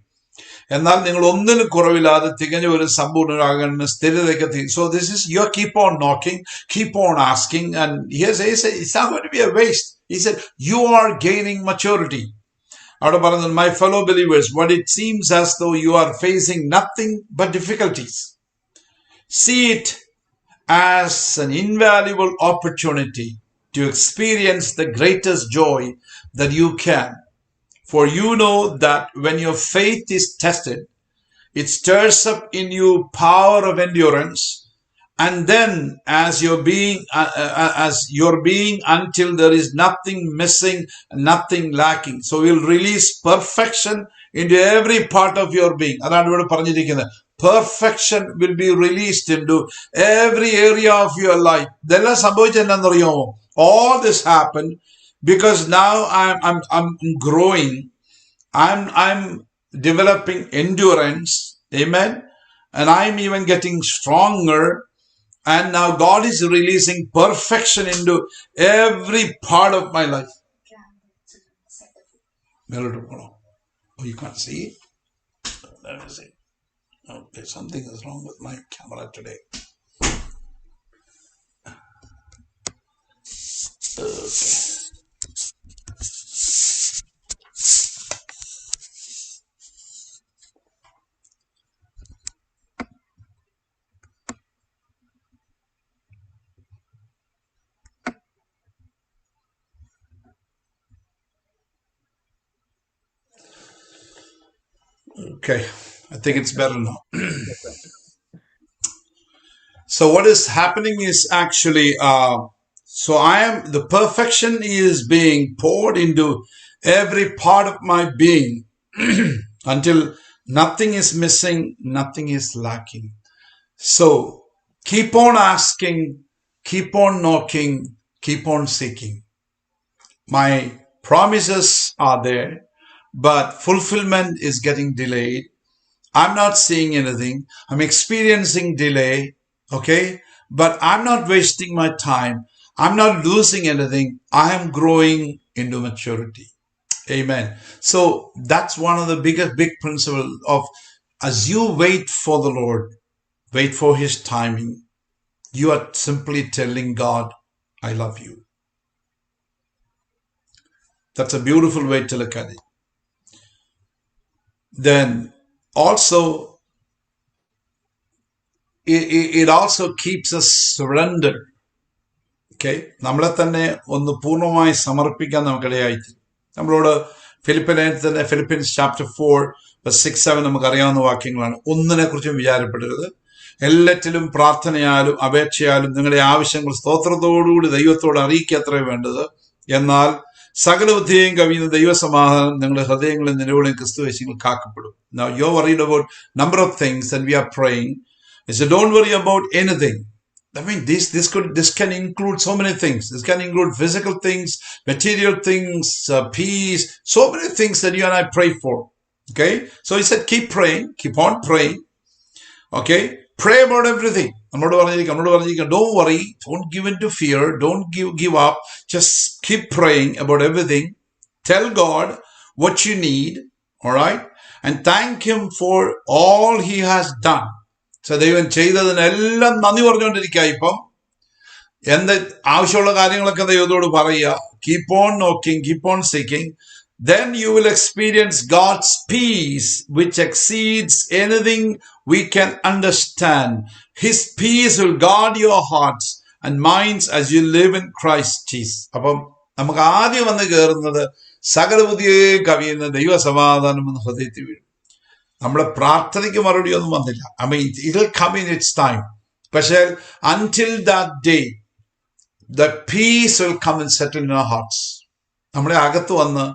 എന്നാൽ നിങ്ങൾ ഒന്നിനും കുറവില്ലാതെ തികഞ്ഞ ഒരു സമ്പൂർണ്ണരാകേണ്ട സ്ഥിരതയ്ക്ക്. So this is, you keep on knocking, keep on asking, and he said it's not going to be a waste. He said you are gaining maturity. അവിടെ പറഞ്ഞു, my fellow believers, what it seems as though you are facing nothing but difficulties, see it as an invaluable opportunity to experience the greatest joy that you can. For you know that when your faith is tested, it stirs up in you power of endurance, and then as your being until there is nothing missing, nothing lacking. So you'll release perfection into every part of your being. അതാണ് ഇവിടെ പറഞ്ഞിരിക്കുന്നത്. Perfection will be released into every area of your life. ഇതെല്ലാം സംഭവിച്ചത് എന്താണെന്നറിയാമോ? All this happened because now I'm growing. I'm developing endurance. Amen. And I'm even getting stronger. And now God is releasing perfection into every part of my life. Oh, you can't see? Let me see. Okay, something is wrong with my camera today. Okay. Okay, I think it's better now. So what is happening is actually, the perfection is being poured into every part of my being until nothing is missing, nothing is lacking. So keep on asking, keep on knocking, keep on seeking. My promises are there, but fulfillment is getting delayed. I'm not seeing anything. I'm experiencing delay, okay? But I'm not wasting my time. I'm not losing anything. I am growing into maturity. Amen. So that's one of the big principles of, as you wait for the Lord, wait for his timing, you are simply telling God, I love you. That's a beautiful way to look at it. Then also, it also keeps us surrendered. Okay, നമ്മളെ തന്നെ ഒന്ന് പൂർണ്ണമായി സമർപ്പിക്കാൻ നമുക്കിടയായിത്തീരും. നമ്മളോട് Philippines chapter 4 verse 6-7 നമുക്കറിയാവുന്ന വാക്യങ്ങളാണ്. ഒന്നിനെ കുറിച്ചും വിചാരപ്പെടരുത്, എല്ലാറ്റിലും പ്രാർത്ഥനയാലും അപേക്ഷയാലും നിങ്ങളുടെ ആവശ്യങ്ങൾ സ്തോത്രത്തോടുകൂടി ദൈവത്തോട് അറിയിക്കത്രേ വേണ്ടത്. എന്നാൽ സകല ബുദ്ധിയെയും കവിയുന്ന ദൈവസമാധാനം നിങ്ങളുടെ ഹൃദയങ്ങളിൽ നിലവിളി ക്രിസ്തുവേശുവിൽ കാക്കപ്പെടും. Now you're worried about number of things and we are praying. So don't worry about anything. I mean, this can include so many things. This can include physical things, material things, peace, so many things that you and I pray for. Okay, so he said, keep praying, keep on praying. Okay, pray about everything. Don't worry, don't give in to fear, don't give up. Just keep praying about everything. Tell God what you need, all right, and thank him for all he has done. So ദൈവം ചെയ്തതിനെല്ലാം നന്ദി പറഞ്ഞുകൊണ്ടിരിക്കുക. ഇപ്പം എന്ത് ആവശ്യമുള്ള കാര്യങ്ങളൊക്കെ ദൈവത്തോട് പറയുക. Keep on knocking, keep on seeking. Then you will experience God's peace, which exceeds anything we can understand. His peace will guard your hearts and minds as you live in Christ Jesus. അപ്പം നമുക്ക് ആദ്യം വന്ന് കയറുന്നത് സകല ബുദ്ധിയെ കവിയുന്ന ദൈവസമാധാനം എന്ന ഹൃദയത്തിൽ വീഴും. നമ്മുടെ പ്രാർത്ഥനയ്ക്ക് മറുപടി ഒന്നും വന്നില്ല. I mean, it'll come in its time. പക്ഷേ until that day, the peace will come and settle in our hearts. നമ്മുടെ അകത്ത് വന്ന്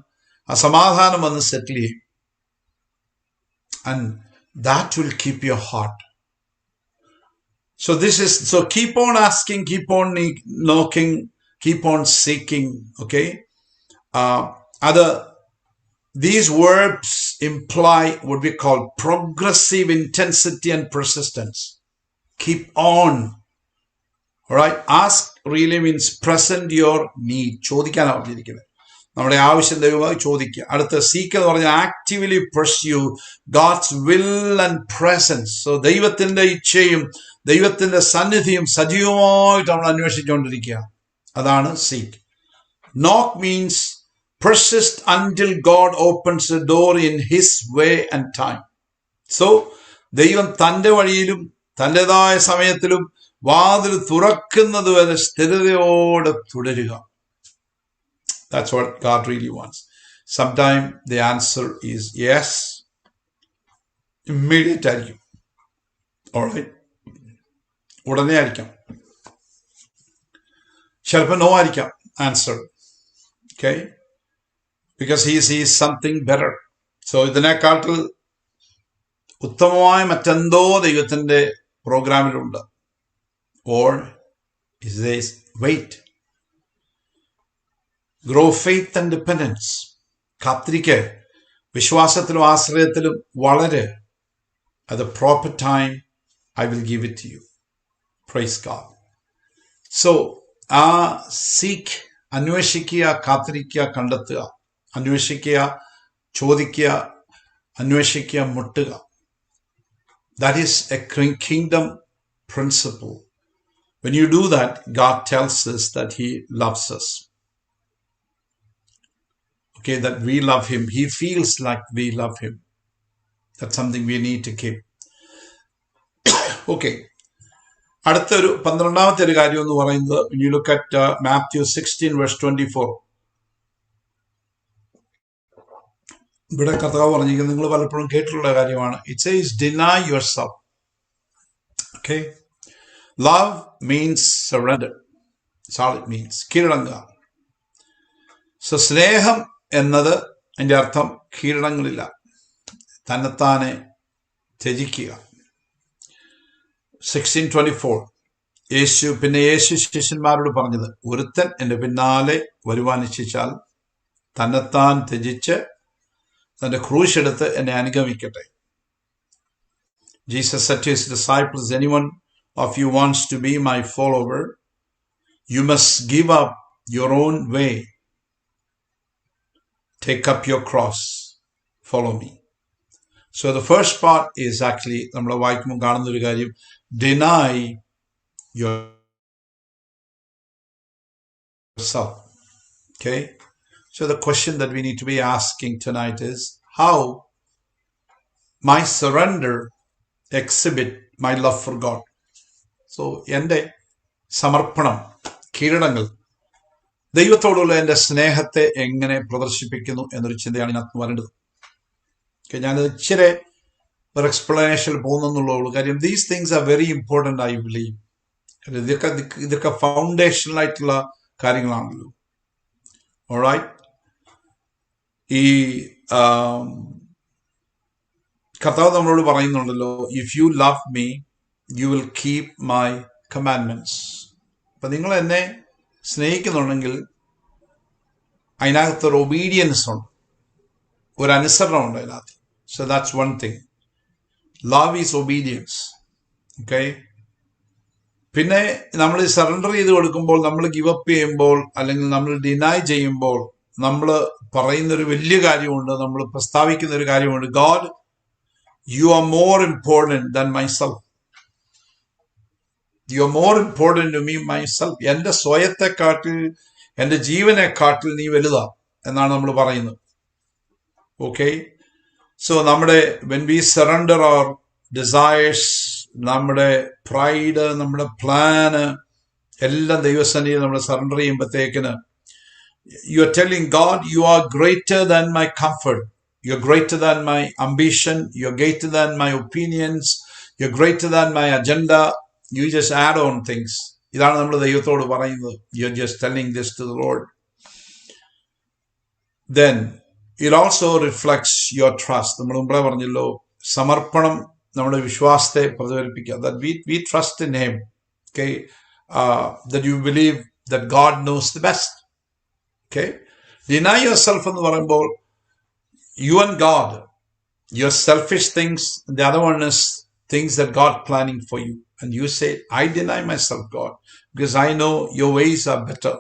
ആ സമാധാനം വന്ന് സെറ്റിൽ ചെയ്യും. And that will keep your heart. So keep on asking, keep on knocking, keep on seeking. Okay. These verbs imply what we call progressive intensity and persistence. Keep on. All right. Ask really means present your need. ചോദിക്കാനാണ് പറഞ്ഞിരിക്കുന്നത്. നമ്മുടെ ആവശ്യം ദൈവമായി ചോദിക്കുക. അടുത്ത seek എന്ന് പറഞ്ഞാൽ actively pursue God's will and presence. So ദൈവത്തിന്റെ ഇച്ഛയും ദൈവത്തിന്റെ സന്നിധിയും സജീവമായിട്ട് നമ്മൾ അന്വേഷിച്ചുകൊണ്ടിരിക്കുക. അതാണ് സീക്ക്. നോക്ക് means persist until God opens the door in his way and time. So ദൈവം തന്റെ വഴിയിലും തന്റേതായ സമയത്തിലും വാതിൽ തുറക്കുന്നത് വരെ സ്ഥിരതയോടെ തുടരുക. That's what God really wants. Sometimes the answer is yes. Immediate ആയിരിക്കും. Alright. ഉടനെ ആയിരിക്കാം. ചിലപ്പോൾ നോ ആയിരിക്കാം answer. Okay. Because he sees something better. So ഇതിനെക്കാട്ടിൽ ഉത്തമമായ മറ്റെന്തോ ദൈവത്തിന്റെ പ്രോഗ്രാമിലുണ്ട്. Or is this wait. Grow faith and dependence. കാത്തിരിക്കെ വിശ്വാസത്തിലും ആശ്രയത്തിലും വളരെ. At the proper time I will give it to you. Praise God. So seek, അന്വേഷിക്കുക, കാത്തിരിക്കുക, കണ്ടെത്തുക. അന്വേഷിക്കുക, ചോദിക്കുക, അന്വേഷിക്കുക, മുട്ടുക. That is a kingdom principle. When you do that, God tells us that he loves us. Okay, that we love him. He feels like we love him. That's something we need to keep. Okay. അടുത്തൊരു 12ാമത്തെ ഒരു കാര്യം എന്ന് പറയുന്നത്, when you look at Matthew 16 verse 24. ഇവിടെ കർത്താവ് പറഞ്ഞിരിക്കുന്നത് നിങ്ങൾ പലപ്പോഴും കേട്ടിട്ടുള്ള കാര്യമാണ്. It says deny yourself. Okay. Love means surrender. That's all it means. കീഴടങ്ങുക. So സ്നേഹം എന്നത് അതിന്റെ അർത്ഥം കീഴടങ്ങളില്ല, തന്നെത്താനെ ത്യജിക്കുക. 16:24 യേശു ശിഷ്യന്മാരോട് പറഞ്ഞത്, ഒരുത്തൻ എന്റെ പിന്നാലെ വരുവാൻ ഇച്ഛിച്ചാൽ തന്നെത്താൻ ത്യജിച്ച് തന്റെ ക്രൂശ് എടുത്ത് എന്നെ അനുഗമിക്കട്ടെ. Jesus said to his disciples, anyone of you wants to be my follower, you must give up your own way. Take up your cross. Follow me. So the first part is actually, നമ്മൾ വായിക്കുമ്പോൾ കാണുന്ന ഒരു കാര്യം, deny yourself. Okay? So the question that we need to be asking tonight is, how my surrender exhibit my love for God? So എൻ്റെ സമർപ്പണം, കീഴടങ്ങൽ, ദൈവത്തോടുള്ള എൻ്റെ സ്നേഹത്തെ എങ്ങനെ പ്രദർശിപ്പിക്കുന്നു എന്നൊരു ചിന്തയാണ് ഇതിനകത്ത് വരേണ്ടത്. ഞാനത് ഇച്ചിരി ഒരു എക്സ്പ്ലനേഷൻ പോകുന്നുള്ളൂ. കാര്യം these things are very important, I believe. ഇതൊക്കെ ഫൗണ്ടേഷണൽ ആയിട്ടുള്ള കാര്യങ്ങളാണല്ലോ. ഓൾറൈറ്റ്, ഈ കർത്താവ് നമ്മളോട് പറയുന്നുണ്ടല്ലോ, if you love me you will keep my commandments. അപ്പൊ നിങ്ങൾ എന്നെ സ്നേഹിക്കുന്നുണ്ടെങ്കിൽ അതിനകത്തൊരു ഒബീഡിയൻസ് ഉണ്ട്, ഒരു അനുസരണമുണ്ട് അതിനകത്ത്. So that's one thing. Love is obedience. Okay. പിന്നെ നമ്മൾ സറണ്ടർ ചെയ്ത് കൊടുക്കുമ്പോൾ, നമ്മൾ ഗിവ് അപ്പ് ചെയ്യുമ്പോൾ, അല്ലെങ്കിൽ നമ്മൾ ഡിനൈ ചെയ്യുമ്പോൾ, നമ്മൾ പറയുന്നൊരു വലിയ കാര്യമുണ്ട്, നമ്മൾ പ്രസ്താവിക്കുന്ന ഒരു കാര്യമുണ്ട്. God, you are more important than myself. You are more important to me myself. എൻ്റെ സ്വയത്തെക്കാട്ടിൽ, എൻ്റെ ജീവനെക്കാട്ടിൽ നീ വലുതാ എന്നാണ് നമ്മൾ പറയുന്നത്. ഓക്കെ. സോ നമ്മുടെ when we surrender our desires, നമ്മുടെ പ്രൈഡ്, നമ്മുടെ പ്ലാന് എല്ലാം ദൈവസന്നിധിയിൽ നമ്മൾ സറണ്ടർ ചെയ്യുമ്പോഴത്തേക്കിന് you are telling God, you are greater than my comfort, you are greater than my ambition, you are greater than my opinions, you are greater than my agenda. You just add on things. ഇതാണ് നമ്മൾ ദൈവത്തോട് പറയുന്നത്. You are just telling this to the Lord. Then it also reflects your trust. നമ്മൾ മുമ്പേ പറഞ്ഞല്ലോ, സമർപ്പണം നമ്മുടെ വിശ്വാസത്തെ പ്രതിഫലിപ്പിക്കുക. That we trust in him. Okay. That you believe that God knows the best. Okay. Deny yourself എന്ന് പറയുമ്പോൾ you and God, your selfish things, the other one is things that God planning for you. And you say, I deny myself, God, because I know your ways are better.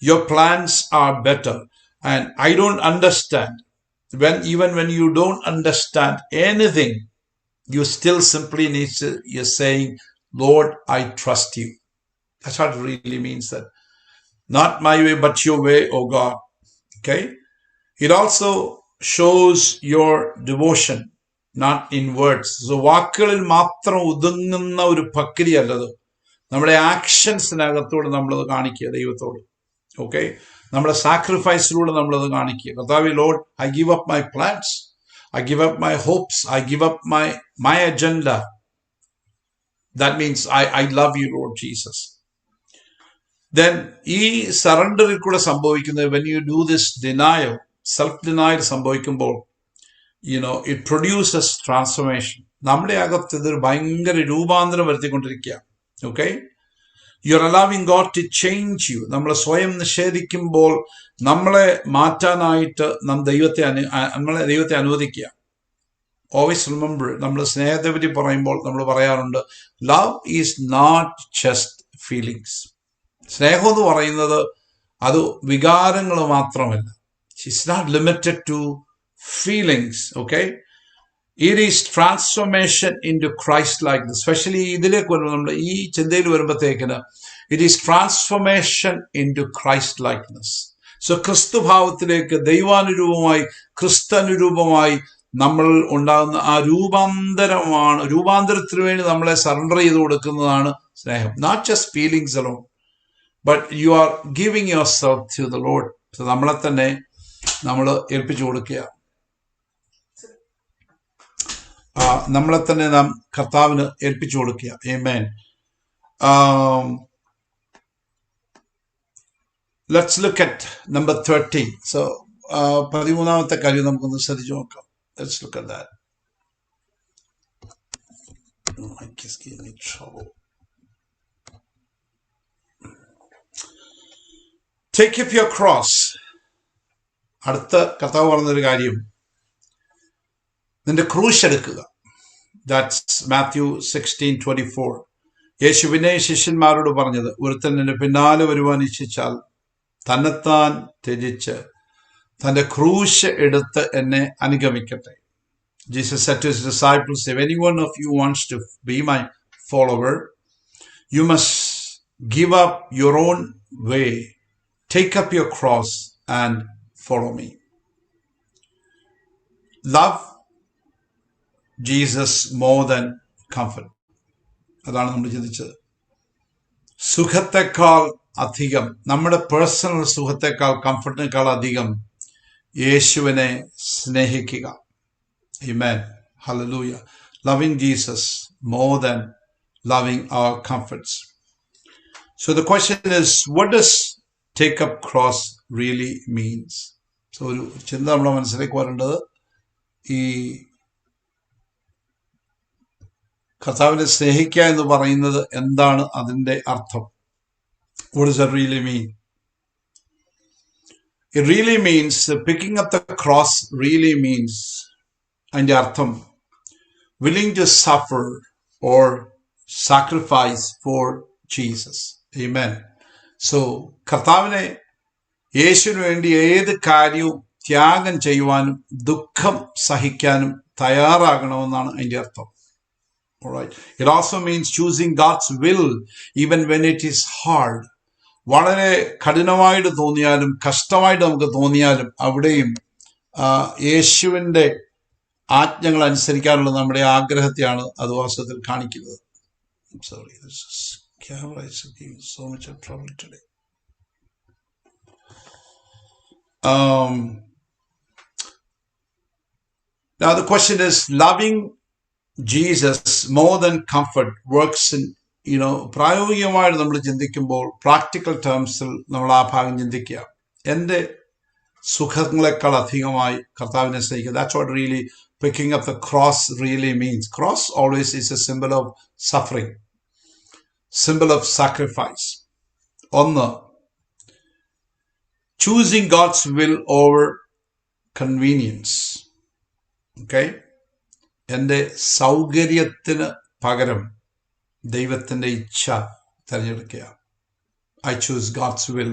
Your plans are better. And I don't understand. Even when you don't understand anything, you still simply you're saying, Lord, I trust you. That's what it really means. That not my way, but your way, oh God. Okay. It also shows your devotion, not in words. So വാക്കുകളിൽ മാത്രം ഒതുങ്ങുന്ന ഒരു ഭക്തി അല്ലത്. നമ്മുടെ ആക്ഷൻസിനകത്തോട് നമ്മളത് കാണിക്കുക ദൈവത്തോട്. ഓക്കെ. നമ്മുടെ സാക്രിഫൈസിലൂടെ നമ്മളത് കാണിക്കുക. കർത്താവേ, Lord, I give up my plans, I give up my hopes, I give up my agenda. That means I love you, Lord Jesus. Then ഈ സറണ്ടറിൽ കൂടെ സംഭവിക്കുന്നത്, when you do this denial, self-denial സംഭവിക്കുമ്പോൾ, it produces transformation. നമ്മുടെ അകത്ത് ഇതൊരു ഭയങ്കര രൂപാന്തരം വരുത്തിക്കൊണ്ടിരിക്കുക. Okay. You are allowing God to change you. നമ്മൾ സ്വയം നിഷേധിക്കുമ്പോൾ നമ്മളെ മാറ്റാനായിട്ട് നമ്മളെ ദൈവത്തെ അനുവദിക്കുക. ഓൾവേസ് റിമെമ്പർ, നമ്മൾ സ്നേഹത്തെ പറ്റി പറയുമ്പോൾ നമ്മൾ പറയാറുണ്ട്, love is not just feelings. സ്നേഹം എന്ന് പറയുന്നത് അത് വികാരങ്ങൾ മാത്രമല്ല. It's not limited to feelings. Okay. It is transformation in to Christ likeness. Specially ഇതിലേക്ക് വരുമ്പോൾ, നമ്മൾ ഈ ചിന്തയിൽ വരുമ്പോഴത്തേക്കിന്, it is transformation in to Christ likeness. So ക്രിസ്തുഭാവത്തിലേക്ക്, ദൈവാനുരൂപമായി, ക്രിസ്തനുരൂപമായി നമ്മൾ ഉണ്ടാകുന്ന ആ രൂപാന്തരത്തിന് വേണ്ടി നമ്മളെ സറണ്ടർ ചെയ്ത് കൊടുക്കുന്നതാണ് സ്നേഹം. Not just feelings alone, but you are giving yourself to the Lord. നമ്മളെ തന്നെ നമ്മൾ ഏൽപ്പിച്ചു കൊടുക്കുക. നമ്മളെ തന്നെ നാം കർത്താവിന് ഏൽപ്പിച്ചു കൊടുക്കുക. ആമേൻ. Let's look at number 13. So, 13ാമത്തെ കാര്യം നമുക്കൊന്ന് ശ്രദ്ധിച്ചു നോക്കാം. Let's look at that. Oh, I just gave me trouble. Take up your cross. അടുത്ത കർത്താവ് പറഞ്ഞൊരു കാര്യം, നിന്റെ ക്രൂശ് എടുക്കുക. That's Matthew 16:24. യേശു പിന്നെ ശിഷ്യന്മാരോട് പറഞ്ഞത്, ഒരുത്തൻ എന്റെ പിന്നാലെ വരുവാൻ ഇച്ഛിച്ചാൽ തന്നെത്താൻ ത്യജിച്ച് തന്റെ ക്രൂശ് എടുത്ത് എന്നെ അനുഗമിക്കട്ടെ. Jesus said to his disciples, if any one of you wants to be my follower, you must give up your own way, take up your cross and follow me. Love Jesus more than comfort. അതാണ് നമ്മൾ ചിന്തിച്ചത്. സുഖത്തെക്കാൾ അധികം, നമ്മുടെ personal സുഖത്തെക്കാൾ, കംഫർട്ടിനേക്കാൾ അധികം യേശുവിനെ സ്നേഹിക്കുക. ആമേൻ. Hallelujah. Loving Jesus more than loving our comforts. So the question is, what does take up cross really means? So ഒരു ചിന്ത നമ്മുടെ മനസ്സിലേക്ക് വരേണ്ടത്, ഈ കർത്താവിനെ സ്നേഹിക്കുക എന്ന് പറയുന്നത് എന്താണ് അതിന്റെ അർത്ഥം? What does that really mean? It really means, picking up the cross really means, അതിന്റെ അർത്ഥം, willing to suffer or sacrifice for Jesus. Amen. So കർത്താവിനെ, യേശുവിന് വേണ്ടി ഏത് കാര്യവും ത്യാഗം ചെയ്യുവാനും ദുഃഖം സഹിക്കാനും തയ്യാറാകണമെന്നാണ് അതിന്റെ അർത്ഥം. Alright. It also means choosing God's will even when it is hard. വളരെ കഠിനമായിട്ട് തോന്നിയാലും കഷ്ടമായിട്ട് നമുക്ക് തോന്നിയാലും അവിടെയും യേശുവിന്റെ ആജ്ഞകൾ അനുസരിക്കാനുള്ള നമ്മുടെ ആഗ്രഹത്തെയാണ് അത് വാസ്തവത്തിൽ കാണിക്കുന്നത്. I'm sorry, this camera is giving so much of trouble today. Now the question is, loving Jesus more than comfort works in, പ്രായോഗികമായിട്ട് നമ്മൾ ചിന്തിക്കുമ്പോൾ, പ്രാക്ടിക്കൽ ടേംസിൽ നമ്മൾ ആ ഭാഗം ചിന്തിക്കുക. എന്റെ സുഖങ്ങളെക്കാൾ അധികമായി കർത്താവിനെ സ്നേഹിക്കുക. That's what really picking up the cross really means. Cross always is a symbol of suffering, symbol of sacrifice. ഒന്ന്, choosing God's will over convenience. Okay? എന്റെ സൗകര്യത്തിന് പകരം ദൈവത്തിന്റെ ഇച്ഛ തിരഞ്ഞെടുക്കുക. I choose God's will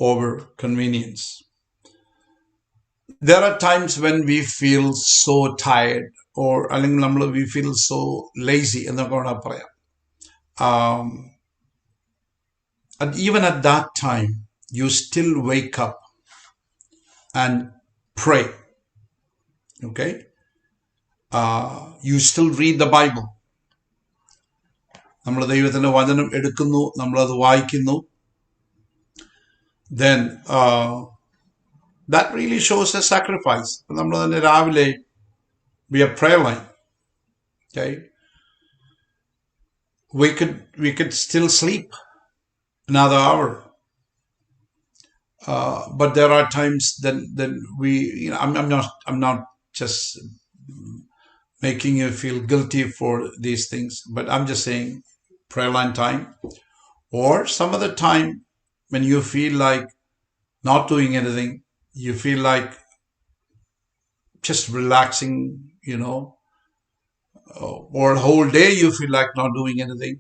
over convenience. There are times when we feel so tired, or അല്ലെങ്കിൽ we feel so lazy എന്നൊക്കെ വേണം പറയാം. And even at that time, you still wake up and pray. Okay? You still read the Bible. നമ്മൾ ദൈവത്തിന്റെ വചനം എടുക്കുന്നു, നമ്മളത് വായിക്കുന്നു. Then that really shows a sacrifice. നമ്മൾ തന്നെ രാവിലെ we have prayer line. Okay? We could still sleep another hour. But there are times then we, I'm not just making you feel guilty for these things, but I'm just saying prayer line time, or some other time when you feel like not doing anything, you feel like just relaxing, or a whole day you feel like not doing anything,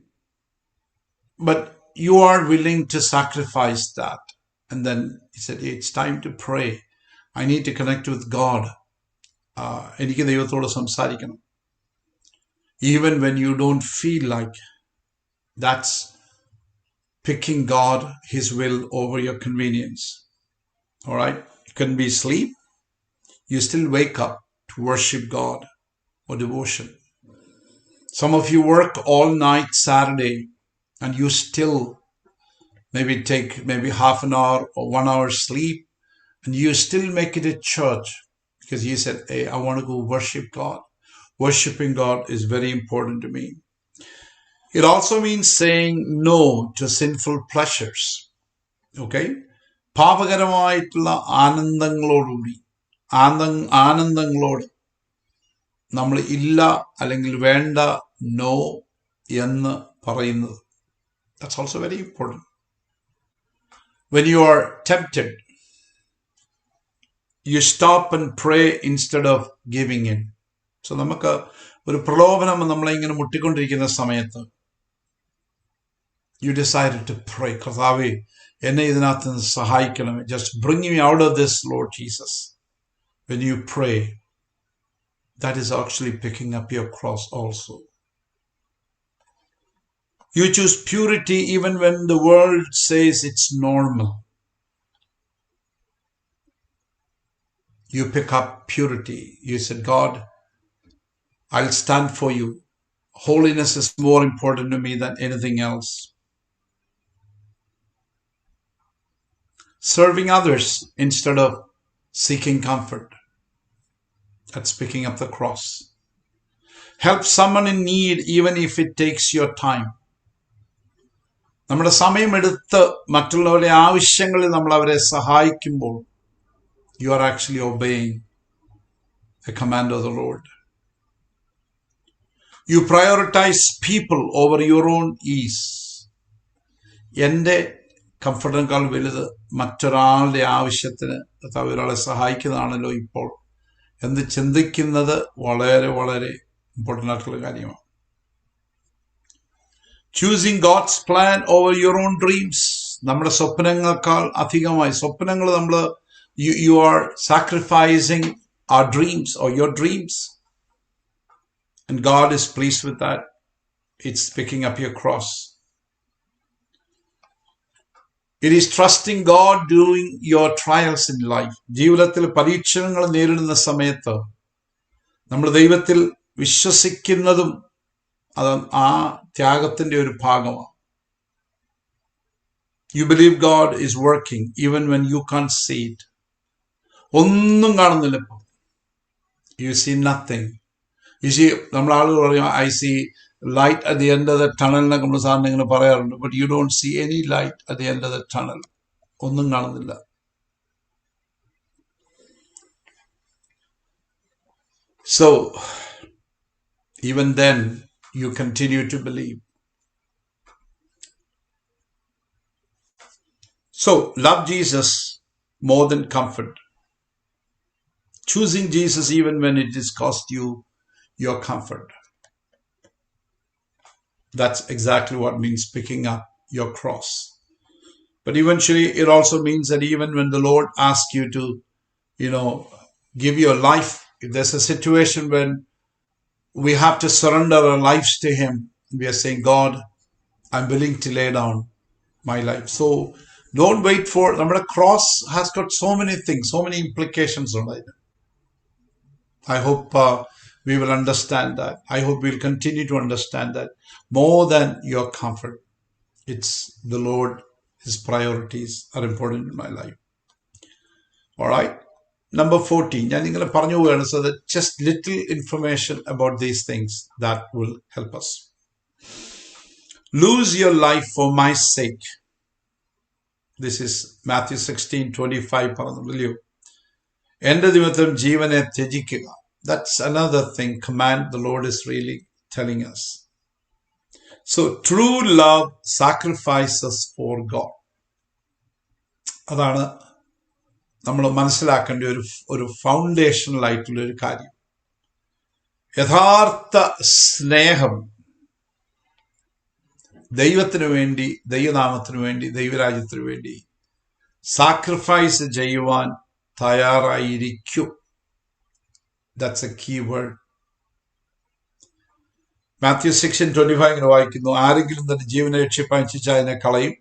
but you are willing to sacrifice that. And then he said, it's time to pray. I need to connect with God. എനിക്ക് ദൈവത്തോട് സംസാരിക്കണം. Even when you don't feel like, that's picking God, His will over your convenience. All right? It can be sleep. You still wake up to worship God or devotion. Some of you work all night Saturday and you still take half an hour or 1 hour sleep, and you still make it a church because you said, hey, I want to go worship God. Worshipping God is very important to me. It also means saying no to sinful pleasures. Okay? പാപകരമായിട്ടുള്ള ആനന്ദങ്ങളോട് നമ്മൾ ഇല്ല അല്ലെങ്കിൽ വേണ്ട, no എന്ന് പറയുന്നത്. That's also very important. When you are tempted, you stop and pray instead of giving in. So നമുക്ക് ഒരു പ്രലോഭനം നമ്മളെ ഇങ്ങനെ മുട്ടിക്കൊണ്ടിരിക്കുന്ന സമയത്ത്, you decided to pray. കർത്താവേ, എന്നെ ഇതിനകത്ത് നിന്ന് സഹായിക്കണമേ. Just bring me out of this, Lord Jesus. When you pray, that is actually picking up your cross also. You choose purity even when the world says it's normal. You pick up purity. You said, God, I'll stand for you. Holiness is more important to me than anything else. Serving others instead of seeking comfort. That's picking up the cross. Help someone in need even if it takes your time. നമ്മുടെ സമയമെടുത്ത് മറ്റുള്ളവരുടെ ആവശ്യങ്ങളിൽ നമ്മൾ അവരെ സഹായിക്കുമ്പോൾ you are actually obeying the command of the Lord. You prioritize people over your own ease. എൻ്റെ കംഫർട്ടിനേക്കാൾ വലുത് മറ്റൊരാളുടെ ആവശ്യത്തിന് ഒരാളെ സഹായിക്കുന്നതാണല്ലോ ഇപ്പോൾ എന്ന് ചിന്തിക്കുന്നത് വളരെ വളരെ ഇമ്പോർട്ടൻ്റ് ആയിട്ടുള്ള കാര്യമാണ്. Choosing God's plan over your own dreams. നമ്മുടെ സ്വപ്നങ്ങളെക്കാൾ അധികമായി സ്വപ്നങ്ങൾ നമ്മൾ you are sacrificing our dreams or your dreams. And God is pleased with that. It's picking up your cross. It is trusting God during your trials in life. ജീവിതത്തിൽ പരീക്ഷണങ്ങൾ നേരിടുന്ന സമയത്ത് നമ്മൾ ദൈവത്തിൽ വിശ്വസിക്കുന്നതും അത് ആ ത്യാഗത്തിന്റെ ഒരു ഭാഗമാണ്. You believe God is working even when you can't see it. ഒന്നും കാണുന്നില്ല ഇപ്പോൾ. You see nothing. You see, നമ്മൾ ആളുകൾ പറയും I see light at the end of the tunnel എന്നൊക്കെ നമ്മൾ സാറിന് ഇങ്ങനെ പറയാറുണ്ട്. But you don't see any light at the end of the tunnel. ഒന്നും കാണുന്നില്ല. So, even then, you continue to believe. So, love Jesus more than comfort. Choosing Jesus even when it has cost you your comfort. That's exactly what means picking up your cross. But eventually, it also means that even when the Lord asks you to, give your life, if there's a situation when we have to surrender our lives to Him, we are saying, God, I'm willing to lay down my life. So don't wait for, our cross has got so many things, so many implications on it. I hope we will understand that. I hope we'll continue to understand that more than your comfort. It's the Lord, His priorities are important in my life. All right. Number 14. So that just little information about these things that will help us. Lose your life for my sake. This is Matthew 16:25. എൻ്റെ നിമിത്തം ജീവനെ ത്യജിക്കുക. That's another thing, command the Lord is really telling us. So true love sacrifices for God. അതാണ് നമ്മൾ മനസ്സിലാക്കേണ്ട ഒരു foundational ആയിട്ടുള്ള ഒരു കാര്യം. യഥാർത്ഥ സ്നേഹം ദൈവത്തിനു വേണ്ടി, ദൈവനാമത്തിനു വേണ്ടി, ദൈവരാജ്യത്തിനു വേണ്ടി സാക്രിഫൈസ് ചെയ്യുവാൻ തയ്യാറായിരിക്കും. That's a key word. Matthew 6:25 ഇങ്ങനെ വായിക്കുന്നു, ആരെങ്കിലും തന്റെ ജീവനെ രക്ഷിപ്പാൻ ഇച്ഛിച്ചാൽ അതിനെ കളയും,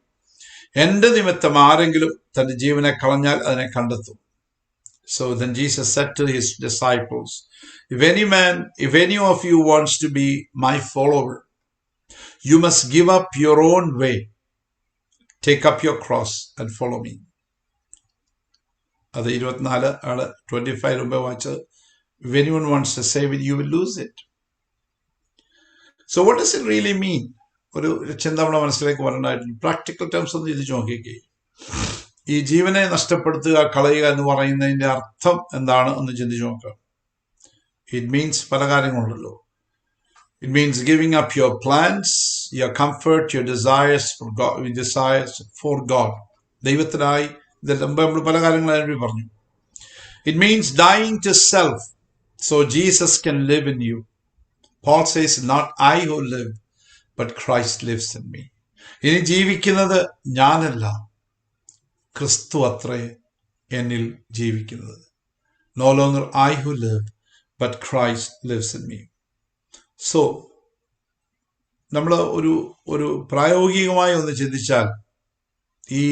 എന്റെ നിമിത്തം ആരെങ്കിലും തന്റെ ജീവനെ കളഞ്ഞാൽ അതിനെ കണ്ടെത്തും. So then Jesus said to his disciples, if any of you wants to be my follower, you must give up your own way, take up your cross and follow me. അത് 24:25 മുമ്പേ വായിച്ചത്. If anyone wants to save it, you will lose it. So what does it really mean? ഒരു ചിന്ത നമ്മുടെ മനസ്സിലേക്ക് വരണ്ടായിട്ടുണ്ട്. Practical terms ഒന്ന് ചിന്തിച്ച് നോക്കിക്കേ. ഈ ജീവനെ നഷ്ടപ്പെടുത്തുക, കളയുക എന്ന് പറയുന്നതിന്റെ അർത്ഥം എന്താണ് എന്ന് ചിന്തിച്ച് നോക്കുക. It means പല കാര്യങ്ങളുണ്ടല്ലോ. It means giving up your plans, your comfort, your desires for God. ദൈവത്തിനായി ഇതെല്ലാം നമ്മൾ പല കാര്യങ്ങളും പറഞ്ഞു. It means dying to self so Jesus can live in you. Paul says, not I who live, but Christ lives in me. ഇനി ജീവിക്കുന്നത് ഞാനല്ല, ക്രിസ്തു അത്രേ എന്നിൽ ജീവിക്കുന്നത്. No longer I who live, but Christ lives in me. So, നമ്മൾ ഒരു പ്രായോഗികമായി ഒന്ന് ചിന്തിച്ചാൽ ഈ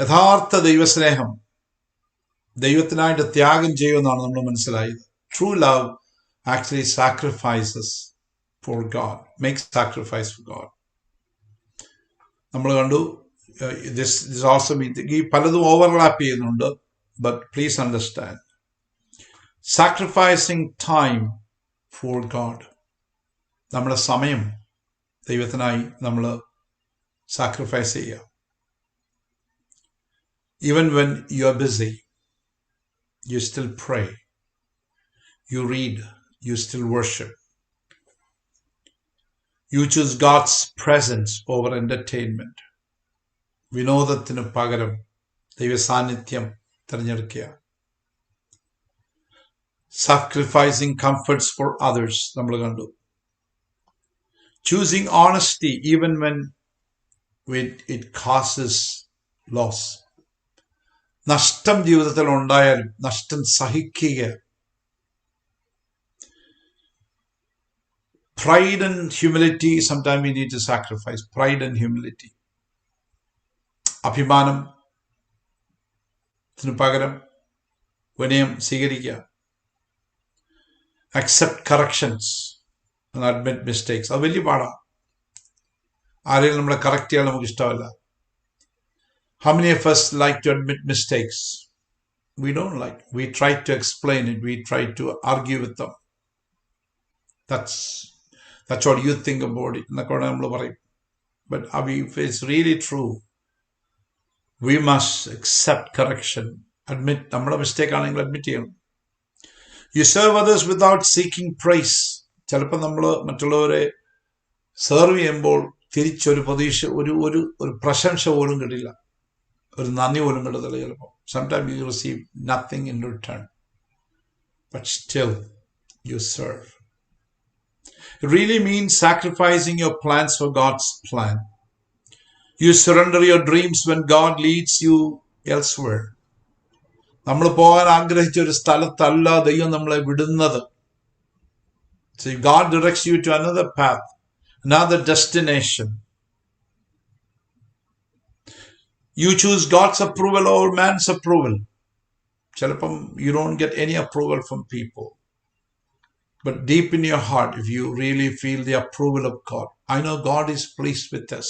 യഥാർത്ഥ ദൈവസ്നേഹം ദൈവത്തിനായിട്ട് ത്യാഗം ചെയ്യുമെന്നാണ് നമ്മൾ മനസ്സിലായത്. True love actually sacrifices for God, makes sacrifice for God. നമ്മൾ കണ്ടു, this also means ഈ പലതും ഓവർലാപ്പ് ചെയ്യുന്നുണ്ട്. But please understand, sacrificing time for God. നമ്മുടെ സമയം ദൈവത്തിനായി നമ്മൾ സാക്രിഫൈസ് ചെയ്യുക. Even when you are busy, you still pray, you read, you still worship. You choose God's presence over entertainment. വിനോദത്തിന് പകരം ദൈവ സാന്നിധ്യം തിരഞ്ഞെടുക്കുക. Sacrificing comforts for others, നമ്മൾ കണ്ടു. Choosing honesty even when it causes loss. നഷ്ടം ജീവിതത്തിൽ ഉണ്ടായാലും നഷ്ടം സഹിക്കുക. Pride and humility, sometimes we need to sacrifice. Pride and humility. അഭിമാനത്തിന് പകരം വിനയം സ്വീകരിക്കുക. Accept corrections and admit mistakes. അത് വലിയ പാടാണ്. ആരെങ്കിലും നമ്മളെ കറക്റ്റ് ചെയ്യാൻ നമുക്ക് ഇഷ്ടമല്ല. How many of us like to admit mistakes? We don't like. We try to explain it. We try to argue with them. That's what you think about it. But if it's really true, we must accept correction. Admit, നമ്മുടെ mistake ആണെങ്കിൽ admit ചെയ്യണം. You serve others without seeking praise. ചിലപ്പോൾ നമ്മൾ മറ്റുള്ളവരെ serve ചെയ്യുമ്പോൾ തിരിച്ചൊരു ഒരു പ്രശംസ പോലും കിട്ടില്ല, ഒരു നന്ദി പോലും കിട്ടത്തില്ല ചിലപ്പോൾ. Sometimes you receive nothing in return, but still you serve. It really means sacrificing your plans for God's plan. You surrender your dreams when God leads you elsewhere. നമ്മൾ പോകാൻ ആഗ്രഹിച്ച ഒരു സ്ഥലത്തല്ല ദൈവം നമ്മളെ വിടുന്നത്. So God directs you to another path, another destination. You choose God's approval over man's approval. ചിലപ്പം you don't get any approval from people. But deep in your heart, if you really feel the approval of God, I know God is pleased with us.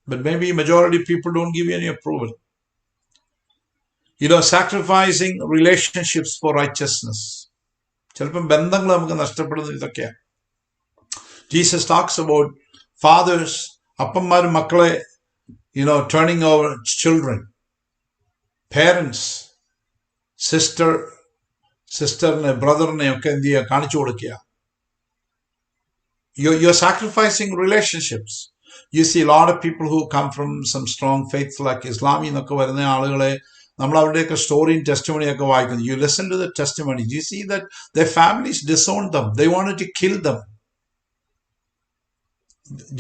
But maybe majority of people don't give you any approval. Sacrificing relationships for righteousness. ചിലപ്പം ബന്ധങ്ങൾ നമുക്ക് നഷ്ടപ്പെടുന്നത് ഇതൊക്കെയാണ്. Jesus talks about fathers, അപ്പന്മാരും മക്കളെ, turning over children. Parents, സിസ്റ്ററിനെ ബ്രദറിനെ ഒക്കെ എന്ത് ചെയ്യുക, കാണിച്ചു കൊടുക്കുക. You're sacrificing relationships. You see a lot of people who come from some strong faiths like Islam എന്നൊക്കെ വരുന്ന ആളുകളെ നമ്മൾ അവരുടെയൊക്കെ സ്റ്റോറിയും ടെസ്റ്റിമണിയൊക്കെ വായിക്കുന്നു. You listen to the testimony. You see that their families disowned them. They wanted to kill them.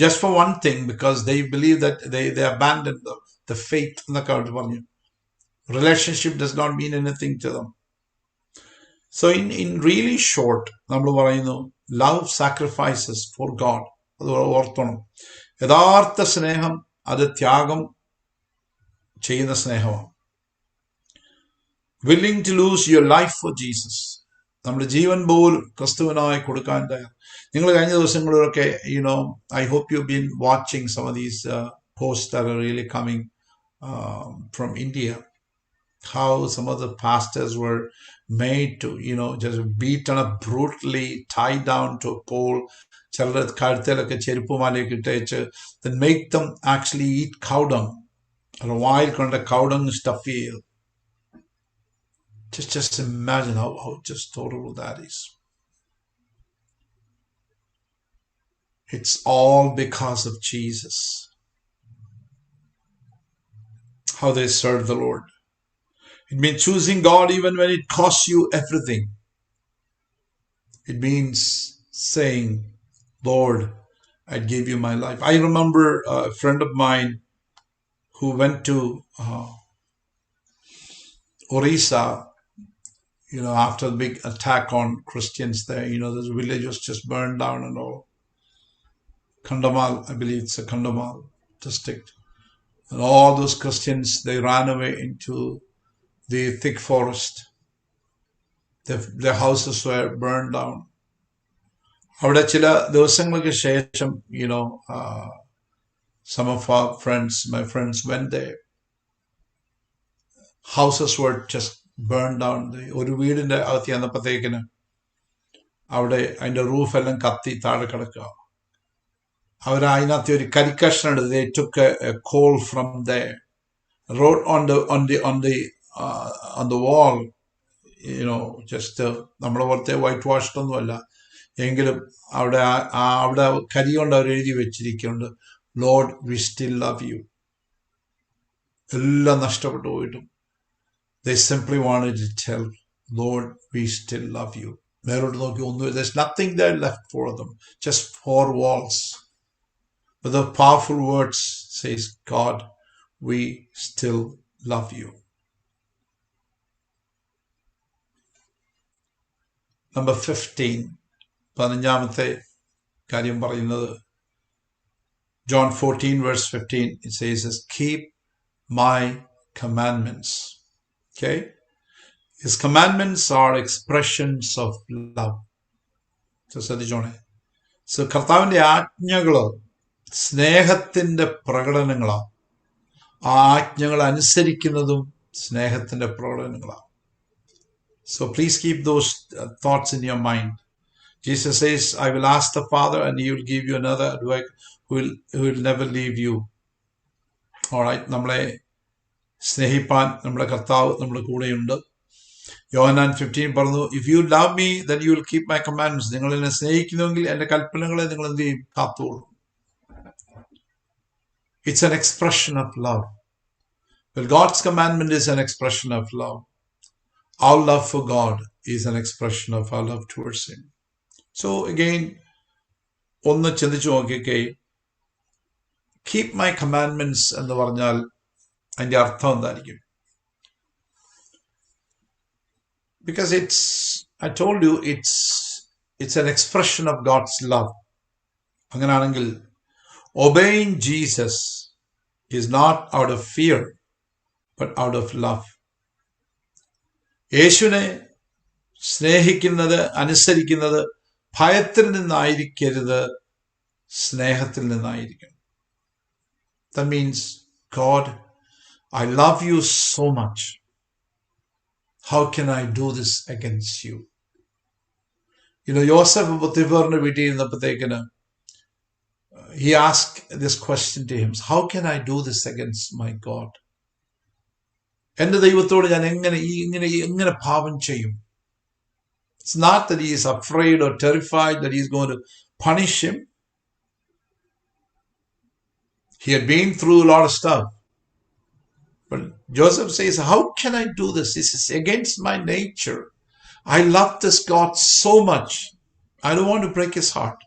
Just for one thing, because they believe that they abandoned the faith എന്നൊക്കെ അവർ പറഞ്ഞു. Relationship does not mean anything to them. So in really short, നമ്മൾ പറയുന്നു love sacrifices for God. അത് ഓർത്തണം. യഥാർത്ഥ സ്നേഹം അത് ത്യാഗം ചെയ്യുന്ന സ്നേഹമാണ്. Willing to lose your life for Jesus. നമ്മുടെ ജീവൻ പോലും ക്രിസ്തുവിനായി കൊടുക്കാൻ തയ്യാർ. നിങ്ങൾ കഴിഞ്ഞ ദിവസങ്ങളിലൊക്കെ I hope you've been watching some of these posts that are really coming from India. How some of the pastors were made to, just beaten up brutally, tied down to a pole, ചിലർ കഴുത്തിലൊക്കെ ചെരുപ്പുമാലയൊക്കെ ഇട്ടേച്ച്, then make them actually eat cow dung. അവരുടെ വായിൽ കൊണ്ട് cow dung stuff ചെയ്ത്. Just imagine how just horrible that is. It's all because of Jesus. How they serve the Lord. It means choosing God even when it costs you everything. It means saying, Lord, I give you my life. I remember a friend of mine who went to Orissa, after the big attack on Christians there. This village was just burned down and all. Kandhamal, I believe it's a Kandhamal district. And all those Christians, they ran away into the thick forest. Their houses were burned down. അവിടെ ചില ദിവസങ്ങൾക്ക് ശേഷം some of our friends, my friends, went there. Houses were just burned down. ഒരു വീടിന്റെ അകത്ത് ചെന്നപ്പോഴത്തേക്കിന് അവിടെ അതിന്റെ റൂഫെല്ലാം കത്തി താഴെ കിടക്കുക. അവർ അതിനകത്ത് ഒരു കരിക്കഷ്ണം എടുത്ത് they took a coal from there, wrote on the wall, just നമ്മളെ പോലത്തെ വൈറ്റ് വാഷ്ഡ് ഒന്നുമല്ല, എങ്കിലും അവിടെ കരി കൊണ്ട് അവർ എഴുതി വെച്ചിരിക്കുന്നുണ്ട്, Lord we still love you. എല്ലാം നഷ്ടപ്പെട്ടു പോയിട്ടും they simply wanted to tell, Lord we still love you. മേലോട്ട് നോക്കി ഒന്നും, there's nothing there left for them, just 4 walls. But the powerful words says, God, we still love you. Number 15, 15ാമത്തെ കാര്യം പറയുന്നത്, John 14 verse 15, it says, keep my commandments. Okay? His commandments are expressions of love. ശ്രദ്ധിച്ചോണേ. So കർത്താവിന്റെ ആജ്ഞകള് സ്നേഹത്തിന്റെ പ്രകടനങ്ങളാണ്. ആ ആജ്ഞകൾ അനുസരിക്കുന്നതും സ്നേഹത്തിന്റെ പ്രകടനങ്ങളാണ്. So please keep those thoughts in your mind. Jesus says, I will ask the Father and he will give you another advocate who will never leave you. Alright, നമ്മളെ സ്നേഹിപ്പാൻ നമ്മുടെ കർത്താവ് നമ്മുടെ കൂടെയുണ്ട്. യോഹന്നാൻ 15 പറഞ്ഞു, if you love me then you will keep my commandments. നിങ്ങൾ എന്നെ സ്നേഹിക്കുന്നുവെങ്കിൽ എന്റെ കൽപ്പനകളെ നിങ്ങൾ എന്ത് ചെയ്യും? കാത്തുകൊള്ളും. It's an expression of love. Well, God's commandment is an expression of love. Our love for God is an expression of our love towards him. So again, ഒന്ന് ചിന്തിച്ചു നോക്കിക്കേ, keep my commandments എന്ന് പറഞ്ഞാൽ അതിന്റെ അർത്ഥം എന്തായിരിക്കും? Because I told you, it's an expression of God's love. അങ്ങനാണെങ്കിൽ obeying Jesus is not out of fear, but out of love. യേശുവിനെ സ്നേഹിക്കുന്നത്, അനുസരിക്കുന്നത് ഭയത്തിൽ നിന്നായിരിക്കരുത്, സ്നേഹത്തിൽ നിന്നായിരിക്കണം. That means, God, I love you so much. How can I do this against you? യോസഫ് പൊത്തിഫറിന്റെ വീട്ടിൽ ഇരുന്നപ്പോഴത്തേക്കിന് he asked this question to him, how can I do this against my God? എന്റെ ദൈവത്തോട് ഞാൻ എങ്ങനെ പാപം ചെയ്യും? It's not that he is afraid or terrified that he is going to punish him. He had been through a lot of stuff. But Joseph says, how can I do this? This is against my nature. I love this God so much. I don't want to break his heart.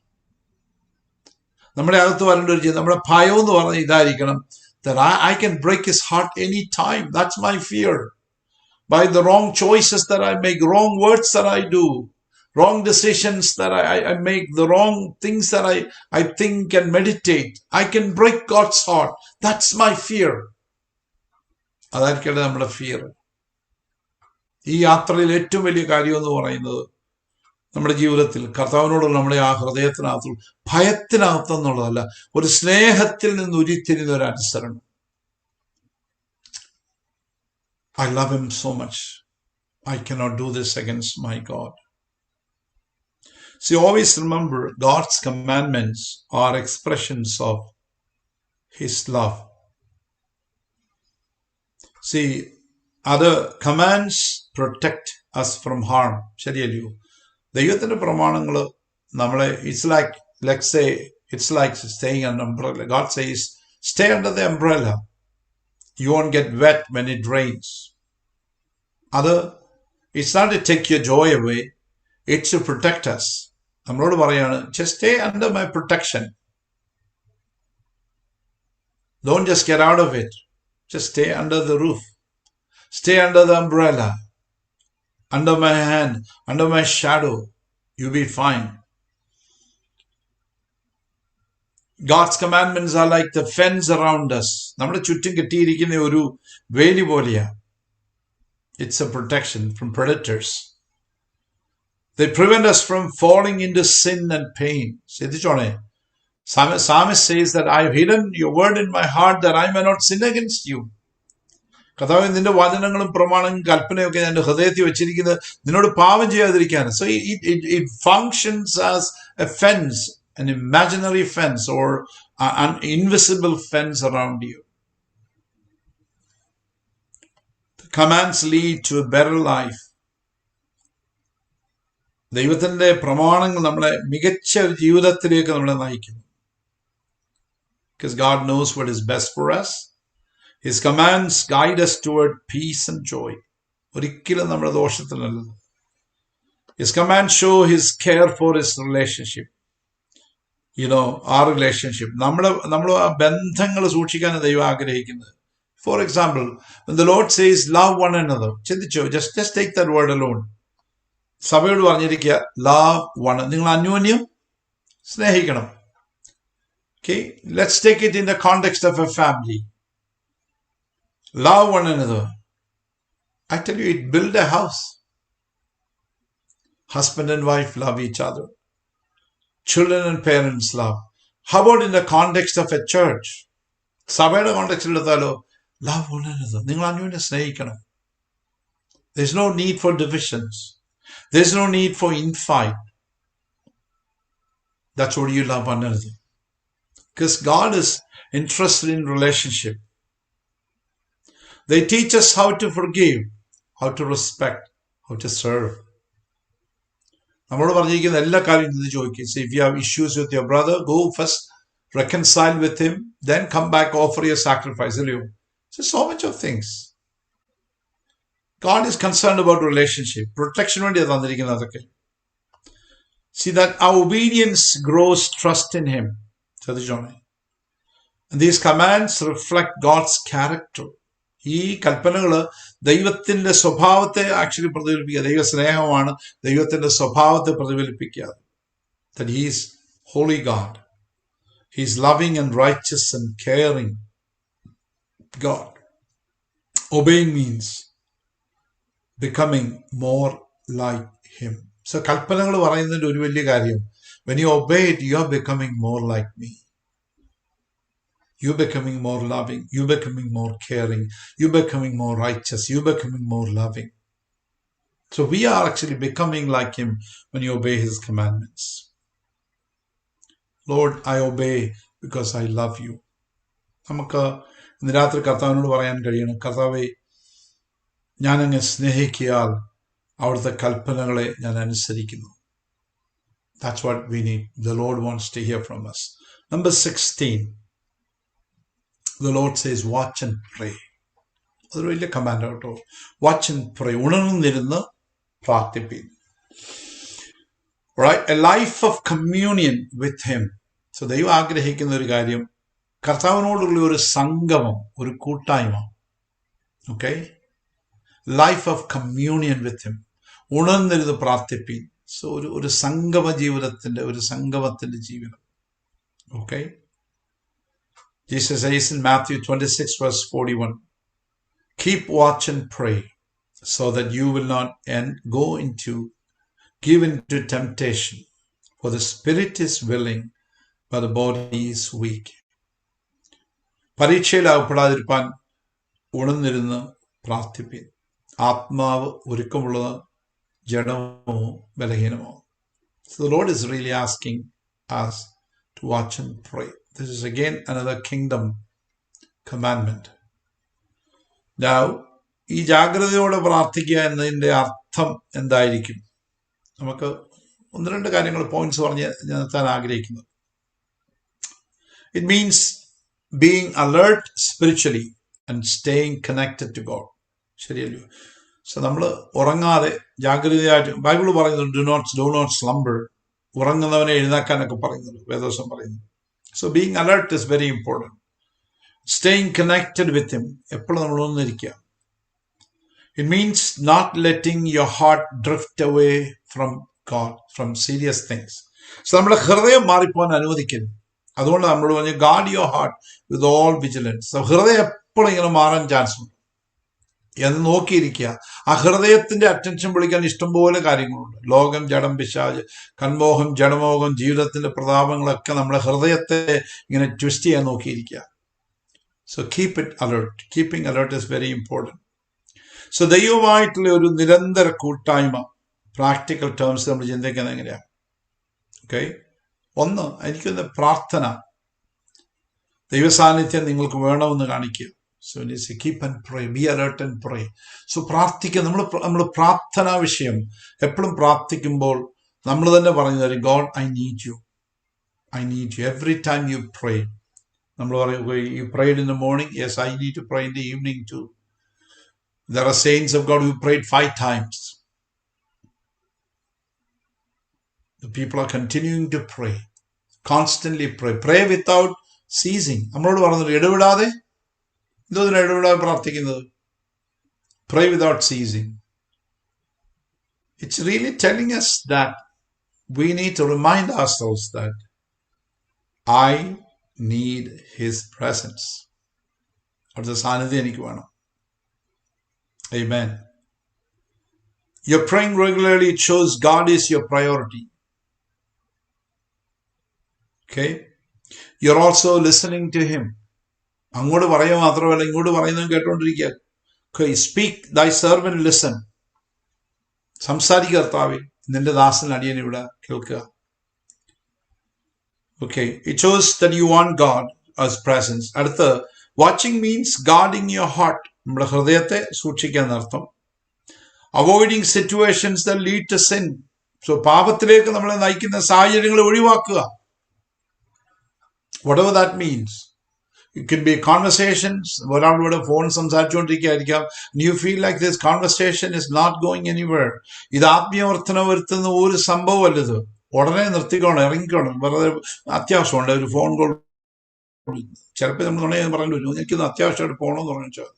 നമ്മുടെ അകത്ത് വരേണ്ട ഒരു ചെയ്ത് നമ്മുടെ ഭയം എന്ന് പറഞ്ഞ ഇതായിരിക്കണം, that I can break his heart anytime. That's my fear. By the wrong choices that I make, wrong words that I do, wrong decisions that I make, the wrong things that I think and meditate, I can break God's heart. That's my fear. അതായിരിക്കട്ടെ നമ്മുടെ fear. ഈ യാത്രയിൽ ഏറ്റവും വലിയ കാര്യം എന്ന് പറയുന്നത് നമ്മുടെ ജീവിതത്തിൽ കർത്താവിനോടുള്ള നമ്മുടെ ആ ഹൃദയത്തിനകത്തു ഭയത്തിനകത്തെന്നുള്ളതല്ല, ഒരു സ്നേഹത്തിൽ നിന്ന് ഉരുത്തിരിഞ്ഞ ഒരു അനുസരണം. I love him so much. I cannot do this against my God. See, always remember, God's commandments are expressions of his love. See, other commands protect us from harm. ശരിയല്ലയോ? ദൈവത്തിന്റെ പ്രമാണങ്ങൾ നമ്മളെ, let's say, it's like staying under an umbrella. God says, stay under the umbrella. You won't get wet when it rains. It's not to take your joy away. It's to protect us. നമ്മളോട് പറയാണ്, just stay under my protection. Don't just get out of it. Just stay under the roof. Stay under the umbrella. Under my hand, under my shadow. You'll be fine. God's commandments are like the fence around us. നമ്മുടെ ചുറ്റും കെട്ടിയിരിക്കുന്ന ഒരു വേലി പോലെയാ. It's a protection from predators. They prevent us from falling into sin and pain. ശ്രദ്ധിച്ചോണേ. Psalmist says that I have hidden your word in my heart that I may not sin against you. കർത്താവേ, നിന്റെ വചനങ്ങളും പ്രമാണങ്ങളും കൽപ്പനയൊക്കെ ഞാൻ എൻ്റെ ഹൃദയത്തിൽ വെച്ചിരിക്കുന്നത് നിന്നോട് പാപം ചെയ്യാതിരിക്കാൻ. So it functions as a fence, an imaginary fence or an invisible fence around you. The commands lead to a better life. ദൈവത്തിന്റെ പ്രമാണങ്ങൾ നമ്മളെ മികച്ച ഒരു ജീവിതത്തിലേക്ക് നമ്മളെ നയിക്കുന്നു. Because God knows what is best for us. His commands guide us toward peace and joy. ഒരിക്കലും നമ്മുടെ ദോഷത്തിനല്ലത്. His commands show his care for his relationship. Our relationship. നമ്മൾ ആ ബന്ധങ്ങൾ സൂക്ഷിക്കാൻ ദൈവം ആഗ്രഹിക്കുന്നത്. For example, when the Lord says love one another, ചിന്തിച്ചോ, just take that word alone. സഭയോട് പറഞ്ഞിരിക്കുക, love one, നിങ്ങൾ അന്യോന്യം സ്നേഹിക്കണം. Okay, let's take it in the context of a family. Love one another. I tell you, it build a house. Husband and wife love each other. Children and parents love. How about in the context of a church? സഭയുടെ കോണ്ടെക്സ്റ്റിൽ എടുത്താലോ, love one another. നിങ്ങൾ അന്യോന്യം സ്നേഹിക്കണം. There's no need for divisions. There's no need for infight. That's what you love one another. Because God is interested in relationship. They teach us how to forgive, how to respect, how to serve. നമ്മളോട് പറഞ്ഞിരിക്കുന്ന എല്ലാ കാര്യവും ഇത് ചോദിക്കും. So if you have issues with your brother, go first reconcile with him, then come back, offer your sacrifice. So much of things. God is concerned about relationship. Protection വേണ്ടിയാണ് തന്നിരിക്കുന്നത് അതൊക്കെ. See that our obedience grows trust in him. And these commands reflect God's character. ഈ കൽപ്പനകള് ദൈവത്തിന്റെ സ്വഭാവത്തെ actually പ്രതിഫലിപ്പിക്കുക. ദൈവ സ്നേഹമാണ് ദൈവത്തിന്റെ സ്വഭാവത്തെ പ്രതിഫലിപ്പിക്കുക. That he is holy God. He is loving and righteous and caring God. Obeying means becoming more like him. So കൽപ്പനകൾ പറയുന്നതിന്റെ ഒരു വലിയ കാര്യം, when you obey it, you are becoming more like me. You're becoming more loving. You're becoming more caring. You're becoming more righteous. You're becoming more loving. So we are actually becoming like him when you obey his commandments. Lord, I obey because I love you. നമുക്ക് ഇന്ന് രാത്രി കർത്താവിനോട് പറയാൻ കഴിയണം, കർത്താവേ, ഞാനങ്ങ് സ്നേഹിക്കിയാൽ അവിടുത്തെ കൽപ്പനകളെ ഞാൻ അനുസരിക്കുന്നു. That's what we need. The Lord wants to hear from us. Number 16. The Lord says, watch and pray. അതൊരു വലിയ കമാൻഡ് കേട്ടോ. Watch and pray. ഉണർന്നിരുന്ന് പ്രാർത്ഥിപ്പിൻ. Right? A life of communion with him. So ദൈവം ആഗ്രഹിക്കുന്ന ഒരു കാര്യം, കർത്താവിനോടുള്ള ഒരു സംഗമം, ഒരു കൂട്ടായ്മ. Okay? Life of communion with him. ഉണർന്നിരുന്ന് പ്രാർത്ഥിപ്പിൻ. സോ ഒരു സംഗമ ജീവിതത്തിന്റെ, ഒരു സംഗമത്തിന്റെ ജീവിതം. Okay? Jesus says in Matthew 26 verse 41, keep watch and pray so that you will not give into temptation. For the spirit is willing, but the body is weak. പരീക്ഷയിൽ അകപ്പെടാതിരിക്കാൻ ഉണർന്നിരുന്ന് പ്രാർത്ഥിപ്പിൻ. ആത്മാവ് ഒരുക്കമുള്ളത്, ജഡമോ ബലഹീനമോ. So the Lord is really asking us to watch and pray. This is again another kingdom commandment. Now, ഈ ജാഗ്രതയോടെ പ്രാർത്ഥിക്കുക എന്നതിൻ്റെ അർത്ഥം എന്തായിരിക്കും? നമുക്ക് ഒന്ന് രണ്ട് കാര്യങ്ങൾ പോയിന്റ്സ് പറഞ്ഞ് നിർത്താൻ ആഗ്രഹിക്കുന്നു. It means being alert spiritually and staying connected to God. ശരിയല്ലോ? സോ നമ്മൾ ഉറങ്ങാതെ ജാഗ്രതയായിട്ട്, ബൈബിൾ പറയുന്നുണ്ട്, do not slumber. ഉറങ്ങുന്നവനെ എഴുന്നേക്കാനൊക്കെ പറയുന്നുണ്ട്, വേദവസം പറയുന്നു. So being alert is very important. Staying connected with him. എപ്പോഴും നമ്മൾ ഒന്നിരിക്കുക. It means not letting your heart drift away from God, from serious things. So നമ്മുടെ ഹൃദയം മാറിപ്പോകാൻ അനുവദിക്കരുത്. അതുകൊണ്ട് നമ്മൾ പറഞ്ഞു, guard your heart with all vigilance. So ഹൃദയം എപ്പോഴും ഇങ്ങനെ മാറാൻ ചാൻസ് ഉണ്ട്. എന്ന് നോക്കിയിരിക്കുക. ആ ഹൃദയത്തിന്റെ അറ്റൻഷൻ വിളിക്കാൻ ഇഷ്ടംപോലെ കാര്യങ്ങളുണ്ട്. ലോകം, ജഡം, പിശാച്, കൺമോഹം, ജഡമോഹം, ജീവിതത്തിന്റെ പ്രതാപങ്ങളൊക്കെ നമ്മുടെ ഹൃദയത്തെ ഇങ്ങനെ ട്വിസ്റ്റ് ചെയ്യാൻ നോക്കിയിരിക്കുക. So keep it alert. Keeping alert is very important. So ദൈവമായിട്ടുള്ള ഒരു നിരന്തര കൂട്ടായ്മ, പ്രാക്ടിക്കൽ ടേംസ് നമ്മൾ ചിന്തിക്കുന്നത് എങ്ങനെയാണ്? ഓക്കെ, ഒന്ന്, എനിക്കൊന്ന് പ്രാർത്ഥന, ദൈവസാന്നിധ്യം നിങ്ങൾക്ക് വേണമെന്ന് കാണിക്കുക. So when you say keep and pray, be alert and pray. So പ്രാർത്ഥിക്കുക. നമ്മൾ പ്രാർത്ഥനാ വിഷയം എപ്പോഴും പ്രാർത്ഥിക്കുമ്പോൾ നമ്മൾ തന്നെ പറഞ്ഞു തരും, God, I need you. I need you. Every time you pray. നമ്മൾ പറയും, you prayed in the morning. Yes, I need to pray in the evening too. There are saints of God who prayed 5 times. The people are continuing to pray. Constantly pray. Pray without ceasing. നമ്മളോട് പറഞ്ഞത് ഇടവിടാതെ. ഇതൊന്നും ഇടവിടാതെ പ്രാർത്ഥിക്കുന്നത്. Pray without ceasing. It's really telling us that we need to remind ourselves that I need His presence. അവിടുത്തെ സാന്നിധ്യം എനിക്ക് വേണം. Amen. You're praying regularly. It shows God is your priority. Okay? You're also listening to Him. അങ്ങോട്ട് പറയുക മാത്രമല്ല, ഇങ്ങോട്ട് പറയുന്നത് കേട്ടോണ്ടിരിക്കുക. Okay, speak, thy servant listen. സംസാരിക്കുക കർത്താവേ, നിന്റെ ദാസൻ അടിയൻ ഇവിടെ കേൾക്കുക. Okay, it shows that you want God as presence. അടുത്ത്, watching means guarding your heart. നമ്മുടെ ഹൃദയത്തെ സൂക്ഷിക്കാൻ അർത്ഥം. Avoiding situations that lead to sin. So പാപത്തിലേക്ക് നമ്മളെ നയിക്കുന്ന സാഹചര്യങ്ങൾ ഒഴിവാക്കുക. Whatever that means. It can be conversations, ഒരാളോട് phone സംസാരിച്ചുകൊണ്ടിരിക്കുകയായിരിക്കാം. You feel like this conversation is not going anywhere. ഇത് ആത്മീയവർദ്ധന വരുത്തുന്ന ഒരു സംഭവമല്ല. ഇത് ഉടനെ നിർത്തിക്കോണം, ഇറങ്ങിക്കോണം. വെറുതെ അത്യാവശ്യമുണ്ട് ഒരു ഫോൺ കോൾ. ചിലപ്പോൾ നമ്മൾ നുണയെന്ന് പറഞ്ഞു വരും, എനിക്കിത് അത്യാവശ്യമായിട്ട് പോകണമെന്ന് പറഞ്ഞു വെച്ചാൽ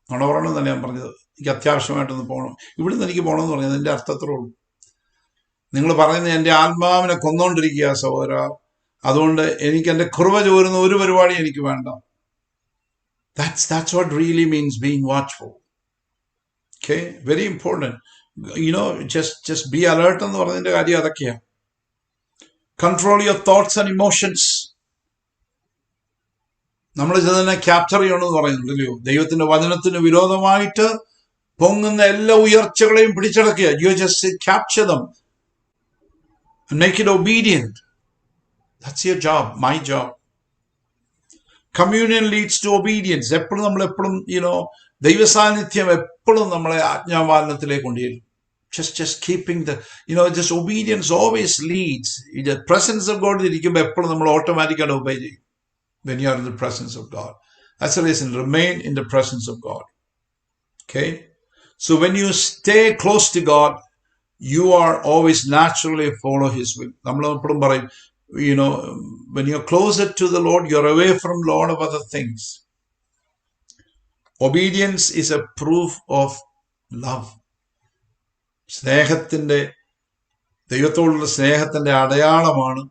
നുണ പറയണമെന്നല്ല ഞാൻ പറഞ്ഞത്. എനിക്ക് അത്യാവശ്യമായിട്ടൊന്ന് പോകണം, ഇവിടുന്ന് എനിക്ക് പോകണമെന്ന് പറഞ്ഞത് എൻ്റെ അർത്ഥത്രേ ഉള്ളൂ. നിങ്ങൾ പറയുന്നത് എൻ്റെ ആത്മാവിനെ കൊന്നുകൊണ്ടിരിക്കുക സഹോദര, അതുകൊണ്ട് എനിക്ക് എൻ്റെ കൃപ ചോരുന്ന ഒരു പരിപാടി എനിക്ക് വേണ്ട. That's what really means being watchful. Okay, very important. Just be alert എന്ന് പറഞ്ഞതിന്റെ കാര്യം അതൊക്കെയാണ്. Control your thoughts and emotions. നമ്മൾ ഇതിനെ ക്യാപ്ചർ ചെയ്യണമെന്ന് പറയുന്നുണ്ടല്ലോ. ദൈവത്തിന്റെ വചനത്തിന് വിരോധമായിട്ട് പൊങ്ങുന്ന എല്ലാ ഉയർച്ചകളെയും പിടിച്ചടക്കുക. You just capture them and make it obedient. That's your job, my job. Communion leads to obedience. എപ്പോഴും ദൈവസാന്നിധ്യം എപ്പോഴും നമ്മളെ ആജ്ഞാപാലനത്തിലേക്ക് കൊണ്ടുവരും. Just keeping just obedience always leads. The presence of God ഇരിക്കുമ്പോൾ എപ്പോഴും നമ്മൾ ഓട്ടോമാറ്റിക്കായിട്ട് obey ചെയ്യും. When you are in the presence of God. That's the reason. Remain in the presence of God. Okay? So when you stay close to God, you are always naturally follow His will. നമ്മൾ എപ്പോഴും പറയും, when you're closer to the Lord, you're away from a lot of other things. Obedience is a proof of love. സ്നേഹത്തിന്റെ, ദൈവത്തോടുള്ള സ്നേഹത്തിന്റെ അടയാളമാണ്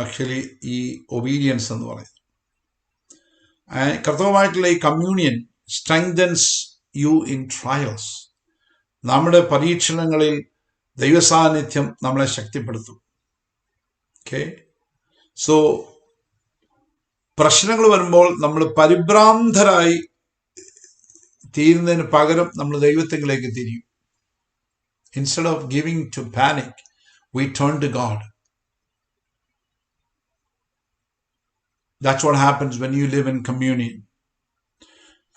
actually ഈ obedience എന്ന് പറയുന്നത്. കർത്തവമായിട്ടുള്ള ഈ communion strengthens you in trials. നമ്മുടെ പരീക്ഷണങ്ങളിൽ ദൈവസാന്നിധ്യം നമ്മളെ ശക്തിപ്പെടുത്തും. ഓക്കെ, സോ പ്രശ്നങ്ങൾ വരുമ്പോൾ നമ്മൾ പരിഭ്രാന്തരായി തീരുന്നതിന് പകരം നമ്മൾ ദൈവത്തിലേക്ക് തിരിയും. Instead of giving to panic, we turn to God. That's what happens when you live in communion.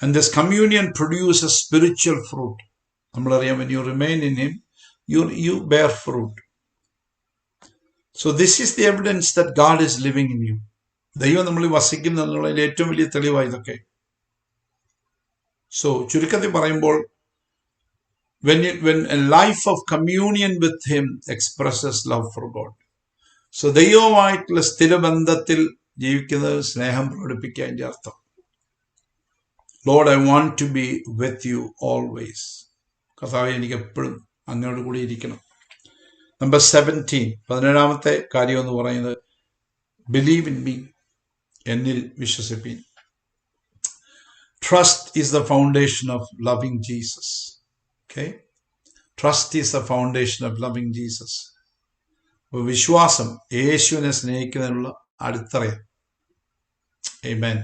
And this communion produces spiritual fruit. When you remain in Him, you bear fruit. So this is the evidence that God is living in you. ദൈവം നമ്മളിൽ വസിക്കുന്നു എന്നുള്ളതിന്റെ ഏറ്റവും വലിയ തെളിവാണ് ഇതൊക്കെ. So ചുരുക്കത്തിൽ പറയുമ്പോൾ, when a life of communion with Him expresses love for God. So ദൈവവുമായിട്ടുള്ള സ്ഥിരബന്ധത്തിൽ ജീവിക്കുന്നത് സ്നേഹം പ്രകടിപ്പിക്കുക എൻ്റെ അർത്ഥം. Lord, I want to be with you always. കർത്താവേ, എനിക്ക് എപ്പോഴും അങ്ങയോട് കൂടി ഇരിക്കണം. നമ്പർ 17, 17ാമത്തെ കാര്യം എന്ന് പറയുന്നത്, ബിലീവ് ഇൻ മീ, എന്നിൽ വിശ്വസിപ്പീൻ. Trust is the foundation of loving Jesus. Okay? Trust is the foundation of loving Jesus. വിശ്വാസം യേശുവിനെ സ്നേഹിക്കുന്നതിനുള്ള അടിത്തറയാണ്. Amen.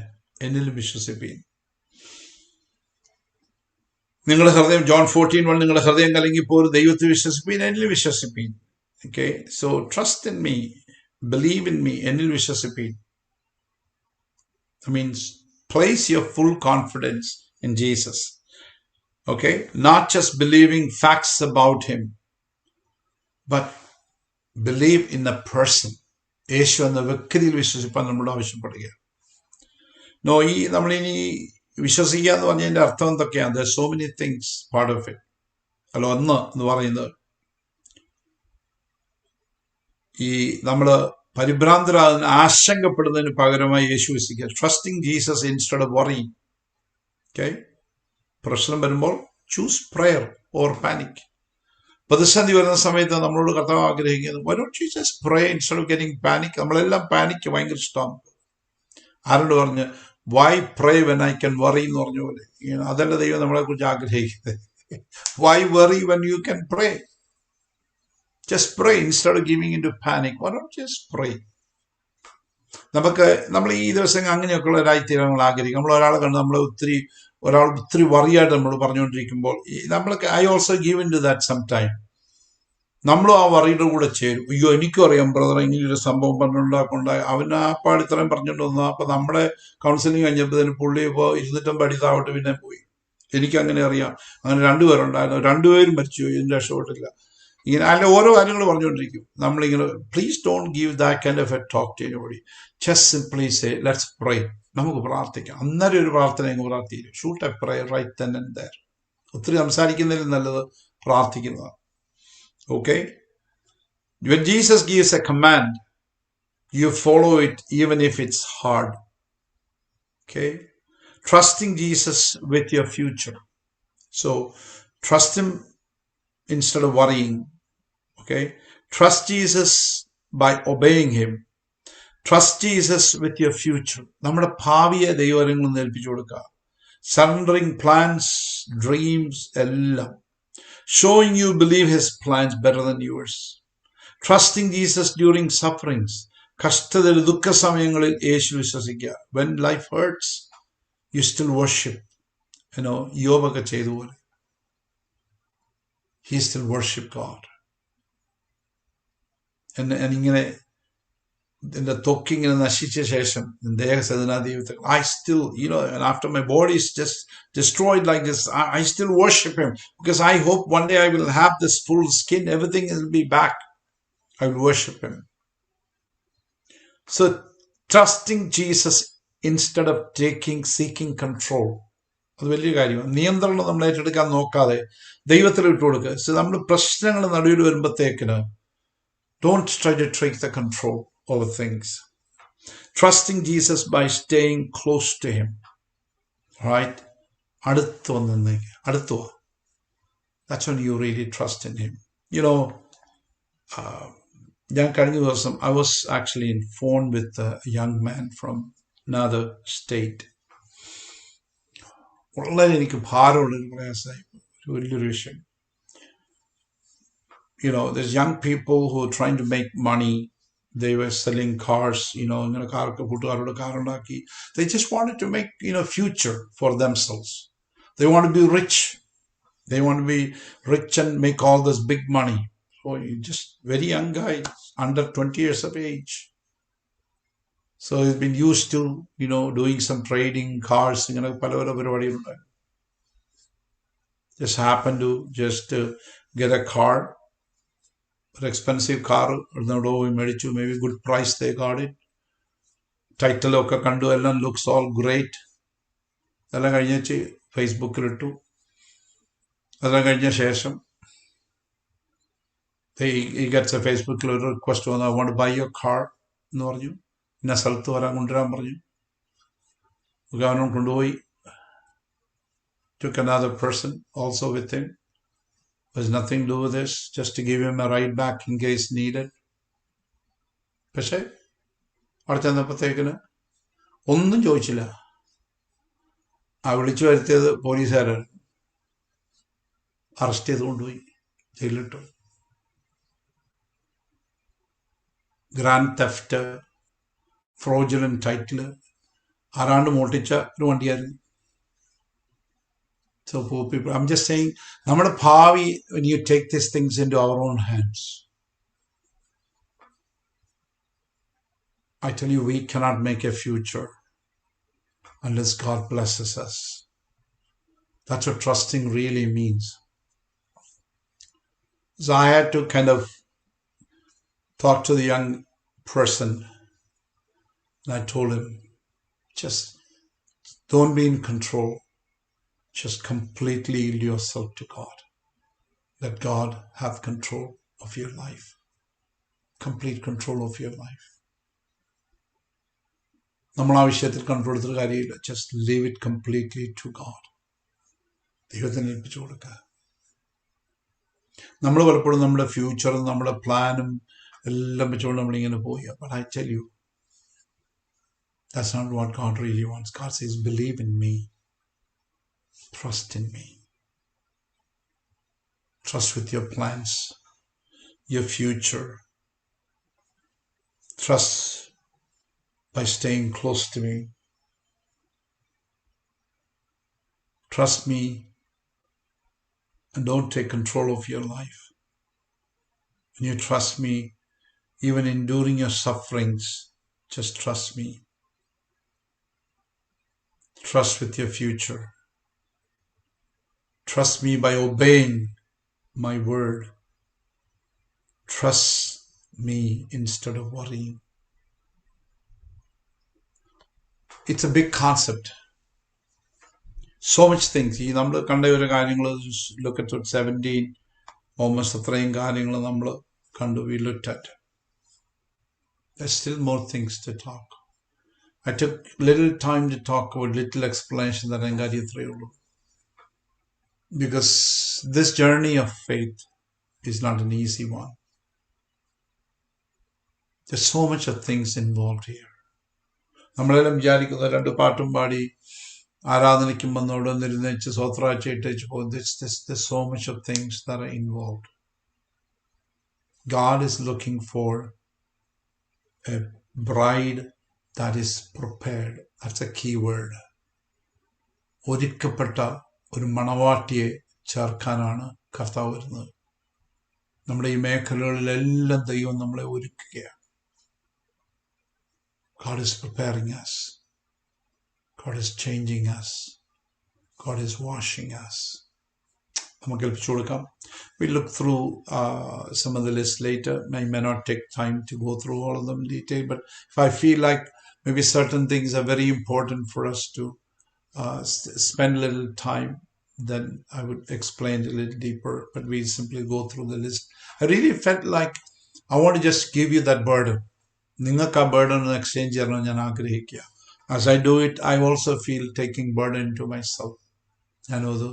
എന്നിലും വിശ്വസിപ്പീൻ. നിങ്ങളുടെ ഹൃദയം, ജോൺ 14:1, നിങ്ങളുടെ ഹൃദയം കലങ്ങിപ്പോൾ ദൈവത്തിൽ വിശ്വസിപ്പീൻ, എന്നിൽ വിശ്വസിപ്പീൻ. Okay, so trust in me, believe in me, എന്നിൽ വിശ്വസിപ്പീൻ. Means place your full confidence in Jesus. Okay, not just believing facts about him, but believe in a person. യേശു എന്ന വ്യക്തിയിൽ വിശ്വസിപ്പാൻ നമ്മളോട് ആവശ്യപ്പെടുക. നോ, നമ്മളിനി വിശ്വസിക്കുക എന്ന് പറഞ്ഞതിന്റെ അർത്ഥം എന്തൊക്കെയാണ്? There are so many things part of it. അല്ല, ഒന്ന് എന്ന് പറയുന്നത് നമ്മള് പരിഭ്രാന്തരാകുന്ന, ആശങ്കപ്പെടുന്നതിന് പകരമായി യേശു വിശ്വസിക്കുക. Trusting Jesus instead of worry. Okay, പ്രശ്നം വരുമ്പോൾ ചൂസ് പ്രയർ ഓർ പാനിക്. പ്രതിസന്ധി വരുന്ന സമയത്ത് നമ്മളോട് കർത്താവ് ആഗ്രഹിക്കുന്നത്, why don't you just pray instead of getting panic? നമ്മളെല്ലാം പാനിക്ക് ഭയങ്കര ഇഷ്ടമാണ്. ആരോട് പറഞ്ഞ് why pray when I can worry എന്ന് പറഞ്ഞ പോലെ. അതല്ല ദൈവം നമ്മളെ കുറിച്ച് ആഗ്രഹിക്കുന്നത്. Why worry when you can pray? Just pray instead of giving into panic. Why don't you just pray? നമ്മൾ ഈ ദിവസം അങ്ങനെയൊക്കെയുള്ള ഒരായിത്തീരാൻ നമ്മൾ ആഗ്രഹിക്കും. നമ്മൾ ഒരാളെ കണ്ട് ഒരാൾ ഒത്തിരി വറിയായിട്ട് നമ്മൾ പറഞ്ഞുകൊണ്ടിരിക്കുമ്പോൾ നമ്മൾക്ക് I also give in to that some time. നമ്മളും ആ വറിയുടെ കൂടെ ചേരും. അയ്യോ, എനിക്കും അറിയാം ബ്രദർ, ഇങ്ങനൊരു സംഭവം പറഞ്ഞുണ്ടാക്കുണ്ടായി, അവൻ ആ പാട് ഇത്രയും പറഞ്ഞിട്ട് വന്നു. അപ്പൊ നമ്മുടെ കൗൺസിലിംഗ് കഴിഞ്ഞപ്പോൾ പുള്ളി ഇപ്പോൾ 250 അടി താവട്ട് പിന്നെ പോയി. എനിക്കങ്ങനെ അറിയാം. അങ്ങനെ 2 പേരുണ്ടായിരുന്നു, 2 പേരും മരിച്ചു, ഇതിന് രക്ഷപ്പെട്ടില്ല. ഇങ്ങനെ അല്ല ഓരോ കാര്യങ്ങൾ പറഞ്ഞുകൊണ്ടിരിക്കും. നമ്മളിങ്ങനെ please don't give that kind of a talk to anybody. Just simply say let's pray. നമുക്ക് പ്രാർത്ഥിക്കാം. അന്നേരം ഒരു പ്രാർത്ഥന അങ്ങ് പ്രാർത്ഥിക്കും. Shoot a pray right then and there. ഒത്തിരി സംസാരിക്കുന്നതിൽ നല്ലത് പ്രാർത്ഥിക്കുന്നതാണ്. Okay, when Jesus gives a command, you follow it even if it's hard. Okay, trusting Jesus with your future. So trust him instead of worrying. Okay, trust Jesus by obeying him. Trust Jesus with your future. നമ്മുടെ ഭാവിയെ ദൈവങ്ങളിൽ ഏൽപ്പിച്ചു കൊടുക്കുക. Surrendering plans, dreams, എല്ലാം. Showing you believe his plans better than yours. Trusting Jesus during sufferings. കഷ്ടതയിൽ, ദുഃഖ സമയങ്ങളിൽ യേശു വിശ്വസിക്കുക. When life hurts, you still worship. യോബൊക്കെ ചെയ്തുപോലെ he still worship God. ഇങ്ങനെ എന്റെ ത്വക്കിങ്ങനെ നശിച്ച ശേഷം ദേഹസേനാ ദൈവത്തെ I still, and after my body is just destroyed like this, I still worship him because I hope one day I will have this full skin, everything will be back. I will worship him. So trusting Jesus instead of seeking control. അത് വലിയ കാര്യമാണ്. നിയന്ത്രണം നമ്മൾ ഏറ്റെടുക്കാൻ നോക്കാതെ ദൈവത്തിൽ വിട്ടു കൊടുക്കുക. സോ നമ്മൾ പ്രശ്നങ്ങൾ നടുവിൽ വരുമ്പോഴത്തേക്കിന് don't try to take the control over things. Trusting Jesus by staying close to him. Right? അടുത്ത് വന്ന് that's when you really trust in him. ഞാൻ കഴിഞ്ഞ ദിവസം I was actually in phone with a young man from another state. വളരെ എനിക്ക് ഭാരമുള്ളൊരു പ്രയാസമായി, വലിയൊരു വിഷയം. There's young people who are trying to make money. They were selling cars, ഇങ്ങനെ കൂട്ടുകാരോട് കാറുണ്ടാക്കി. They just wanted to make, future for themselves. They want to be rich. They want to be rich and make all this big money. So just very young guy, under 20 years of age. So he's been used to, doing some trading, cars, പല പരിപാടികളുണ്ട്. Just happened to get a car, an expensive car, മേടിച്ചു. Maybe good price they got it. Title ഒക്കെ കണ്ടു, എല്ലാം looks all great. അതെല്ലാം കഴിഞ്ഞ് ഫേസ്ബുക്കിലിട്ടു. അതെല്ലാം കഴിഞ്ഞ ശേഷം he gets a Facebook request, I want to buy your car എന്ന് പറഞ്ഞു. ഇന്ന സ്ഥലത്ത് കൊണ്ടുവരാൻ പറഞ്ഞു. അവനെ കൊണ്ടുപോയി. Took another person also with him. There's nothing to do with this, just to give him a ride back in case needed. പക്ഷേ അവിടെ ചെന്നപ്പോഴത്തേക്കിന് ഒന്നും ചോദിച്ചില്ല. വിളിച്ചു വരുത്തിയത് പോലീസുകാരാണ്. അറസ്റ്റ് ചെയ്ത് കൊണ്ടുപോയി ജയിലിലിട്ടു. ഗ്രാൻഡ് തെഫ്റ്റ്, fraudulent title, ആരാണ്ട് മോട്ടിച്ച ഒരു വണ്ടിയായിരുന്നു. So poor people. I'm just saying, നമ്മുടെ ഭാവി, when you take these things into our own hands, I tell you, we cannot make a future unless God blesses us. That's what trusting really means. So I had to kind of talk to the young person, and I told him, just don't be in control. Just completely yield yourself to God. Let God have control of your life. Complete control of your life. നമ്മൾ ആ വിഷയത്തിൽ control എടുത്തിട്ട് കാര്യമില്ല. Just leave it completely to God. ദൈവത്തിന് ഏൽപ്പിച്ചു കൊടുക്കുക. നമ്മൾ പലപ്പോഴും നമ്മുടെ ഫ്യൂച്ചറും നമ്മുടെ പ്ലാനും എല്ലാം വെച്ചുകൊണ്ട് നമ്മളിങ്ങനെ പോയി. But I tell you, that's not what God really wants. God says, believe in me. Trust in me. Trust with your plans, your future. Trust by staying close to me. Trust me and don't take control of your life. When you trust me, even enduring your sufferings, just trust me. Trust with your future. Trust me by obeying my word. Trust me instead of worrying. It's a big concept. So much things. ഈ നമ്മൾ കണ്ട ഒരു കാര്യങ്ങൾ, look at 17, almost അത്രയും കാര്യങ്ങൾ നമ്മൾ കണ്ടു. We looked at. There's still more things to talk. I took little time to talk about little explanation that I got you through. Because this journey of faith is not an easy one. There's so much of things involved here. നമ്മളെല്ലാം വിചാരിക്കുന്ന രണ്ട് പാട്ടും പാടി ആരാധനയ്ക്കും വന്നോട് നിരുന്നേച്ച് സ്വത്രാച്ചേട്ടേച്ച് പോകും. There's so much of things that are involved. God is looking for a bride that is prepared. That's a key word. ഒരുക്കപ്പെട്ട ഒരു മണവാട്ടിയെ ചേർക്കാനാണ് കർത്താവ് വരുന്നത്. നമ്മുടെ ഈ മേഖലകളിലെല്ലാം ദൈവം നമ്മളെ ഒരുക്കുകയാണ്. God is preparing us. God is changing us. God is washing us. നമുക്ക് ഏൽപ്പിച്ചു കൊടുക്കാം. We'll look through some of the lists later. I may not take time to go through all of them in detail, but if I feel like maybe certain things are very important for us to spend a little time, then I would explain a little deeper, but we simply go through the list. I really felt like I want to just give you that burden. നിങ്ങൾക്ക് ആ burden exchange ചെയ്യണമെന്ന് ഞാൻ ആഗ്രഹിക്കുക. As I do it, I also feel taking burden into myself. ഞാനത്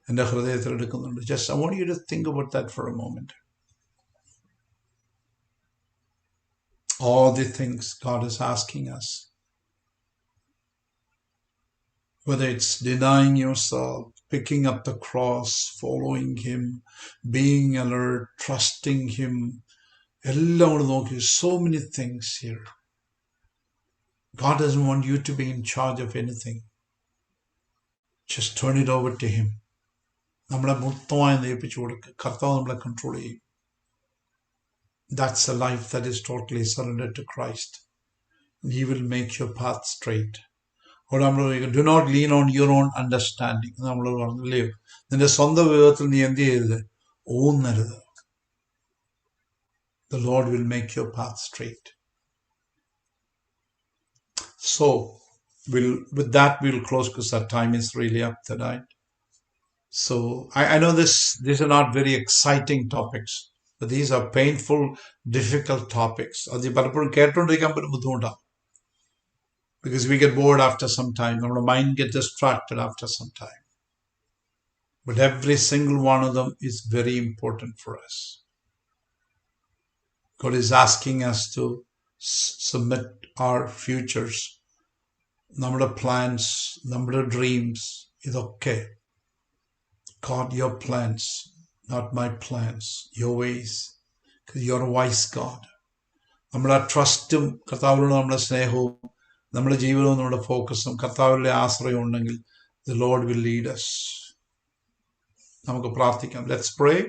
എൻ്റെ ഹൃദയത്തിൽ എടുക്കുന്നുണ്ട്. Just I want you to think about that for a moment. All the things God is asking us, whether it's denying yourself, picking up the cross, following Him, being alert, trusting Him, എല്ലാം കൂടെ നോക്കി, so many things here. God doesn't want you to be in charge of anything. Just turn it over to Him. നമ്മളെ മൊത്തമായി ഏൽപ്പിച്ചു കൊടുക്കുക. കർത്താവ് നമ്മളെ control ചെയ്യും. That's a life that is totally surrendered to Christ. He will make your path straight. Do not lean on your own understanding. നമ്മൾ പറഞ്ഞില്ലേ, നിന്റെ സ്വന്തം വിവേകത്തിൽ നീ എന്ത് ചെയ്യരുത്, ഊന്നരുത്. The Lord will make your path straight. So, with that we'll close because our time is really up tonight. So, I know these are not very exciting topics, but these are painful, difficult topics. അത് പലപ്പോഴും കേട്ടോണ്ടിരിക്കാൻ പറ്റും ബുദ്ധിമുട്ടാണ്. Because we get bored after some time. Our mind gets distracted after some time. But every single one of them is very important for us. God is asking us to submit our futures, നമ്മുടെ plans, നമ്മുടെ dreams, ഇതൊക്കെ. God, your plans, not my plans, your ways. Because you're a wise God. നമ്മുടെ ട്രസ്റ്റും കർത്താവിനോട് നമ്മുടെ സ്നേഹവും നമ്മുടെ ജീവിതവും നമ്മുടെ ഫോക്കസും കർത്താവിലെ ആശ്രയം ഉണ്ടെങ്കിൽ the Lord will lead us. നമുക്ക് പ്രാർത്ഥിക്കാം. Let's pray.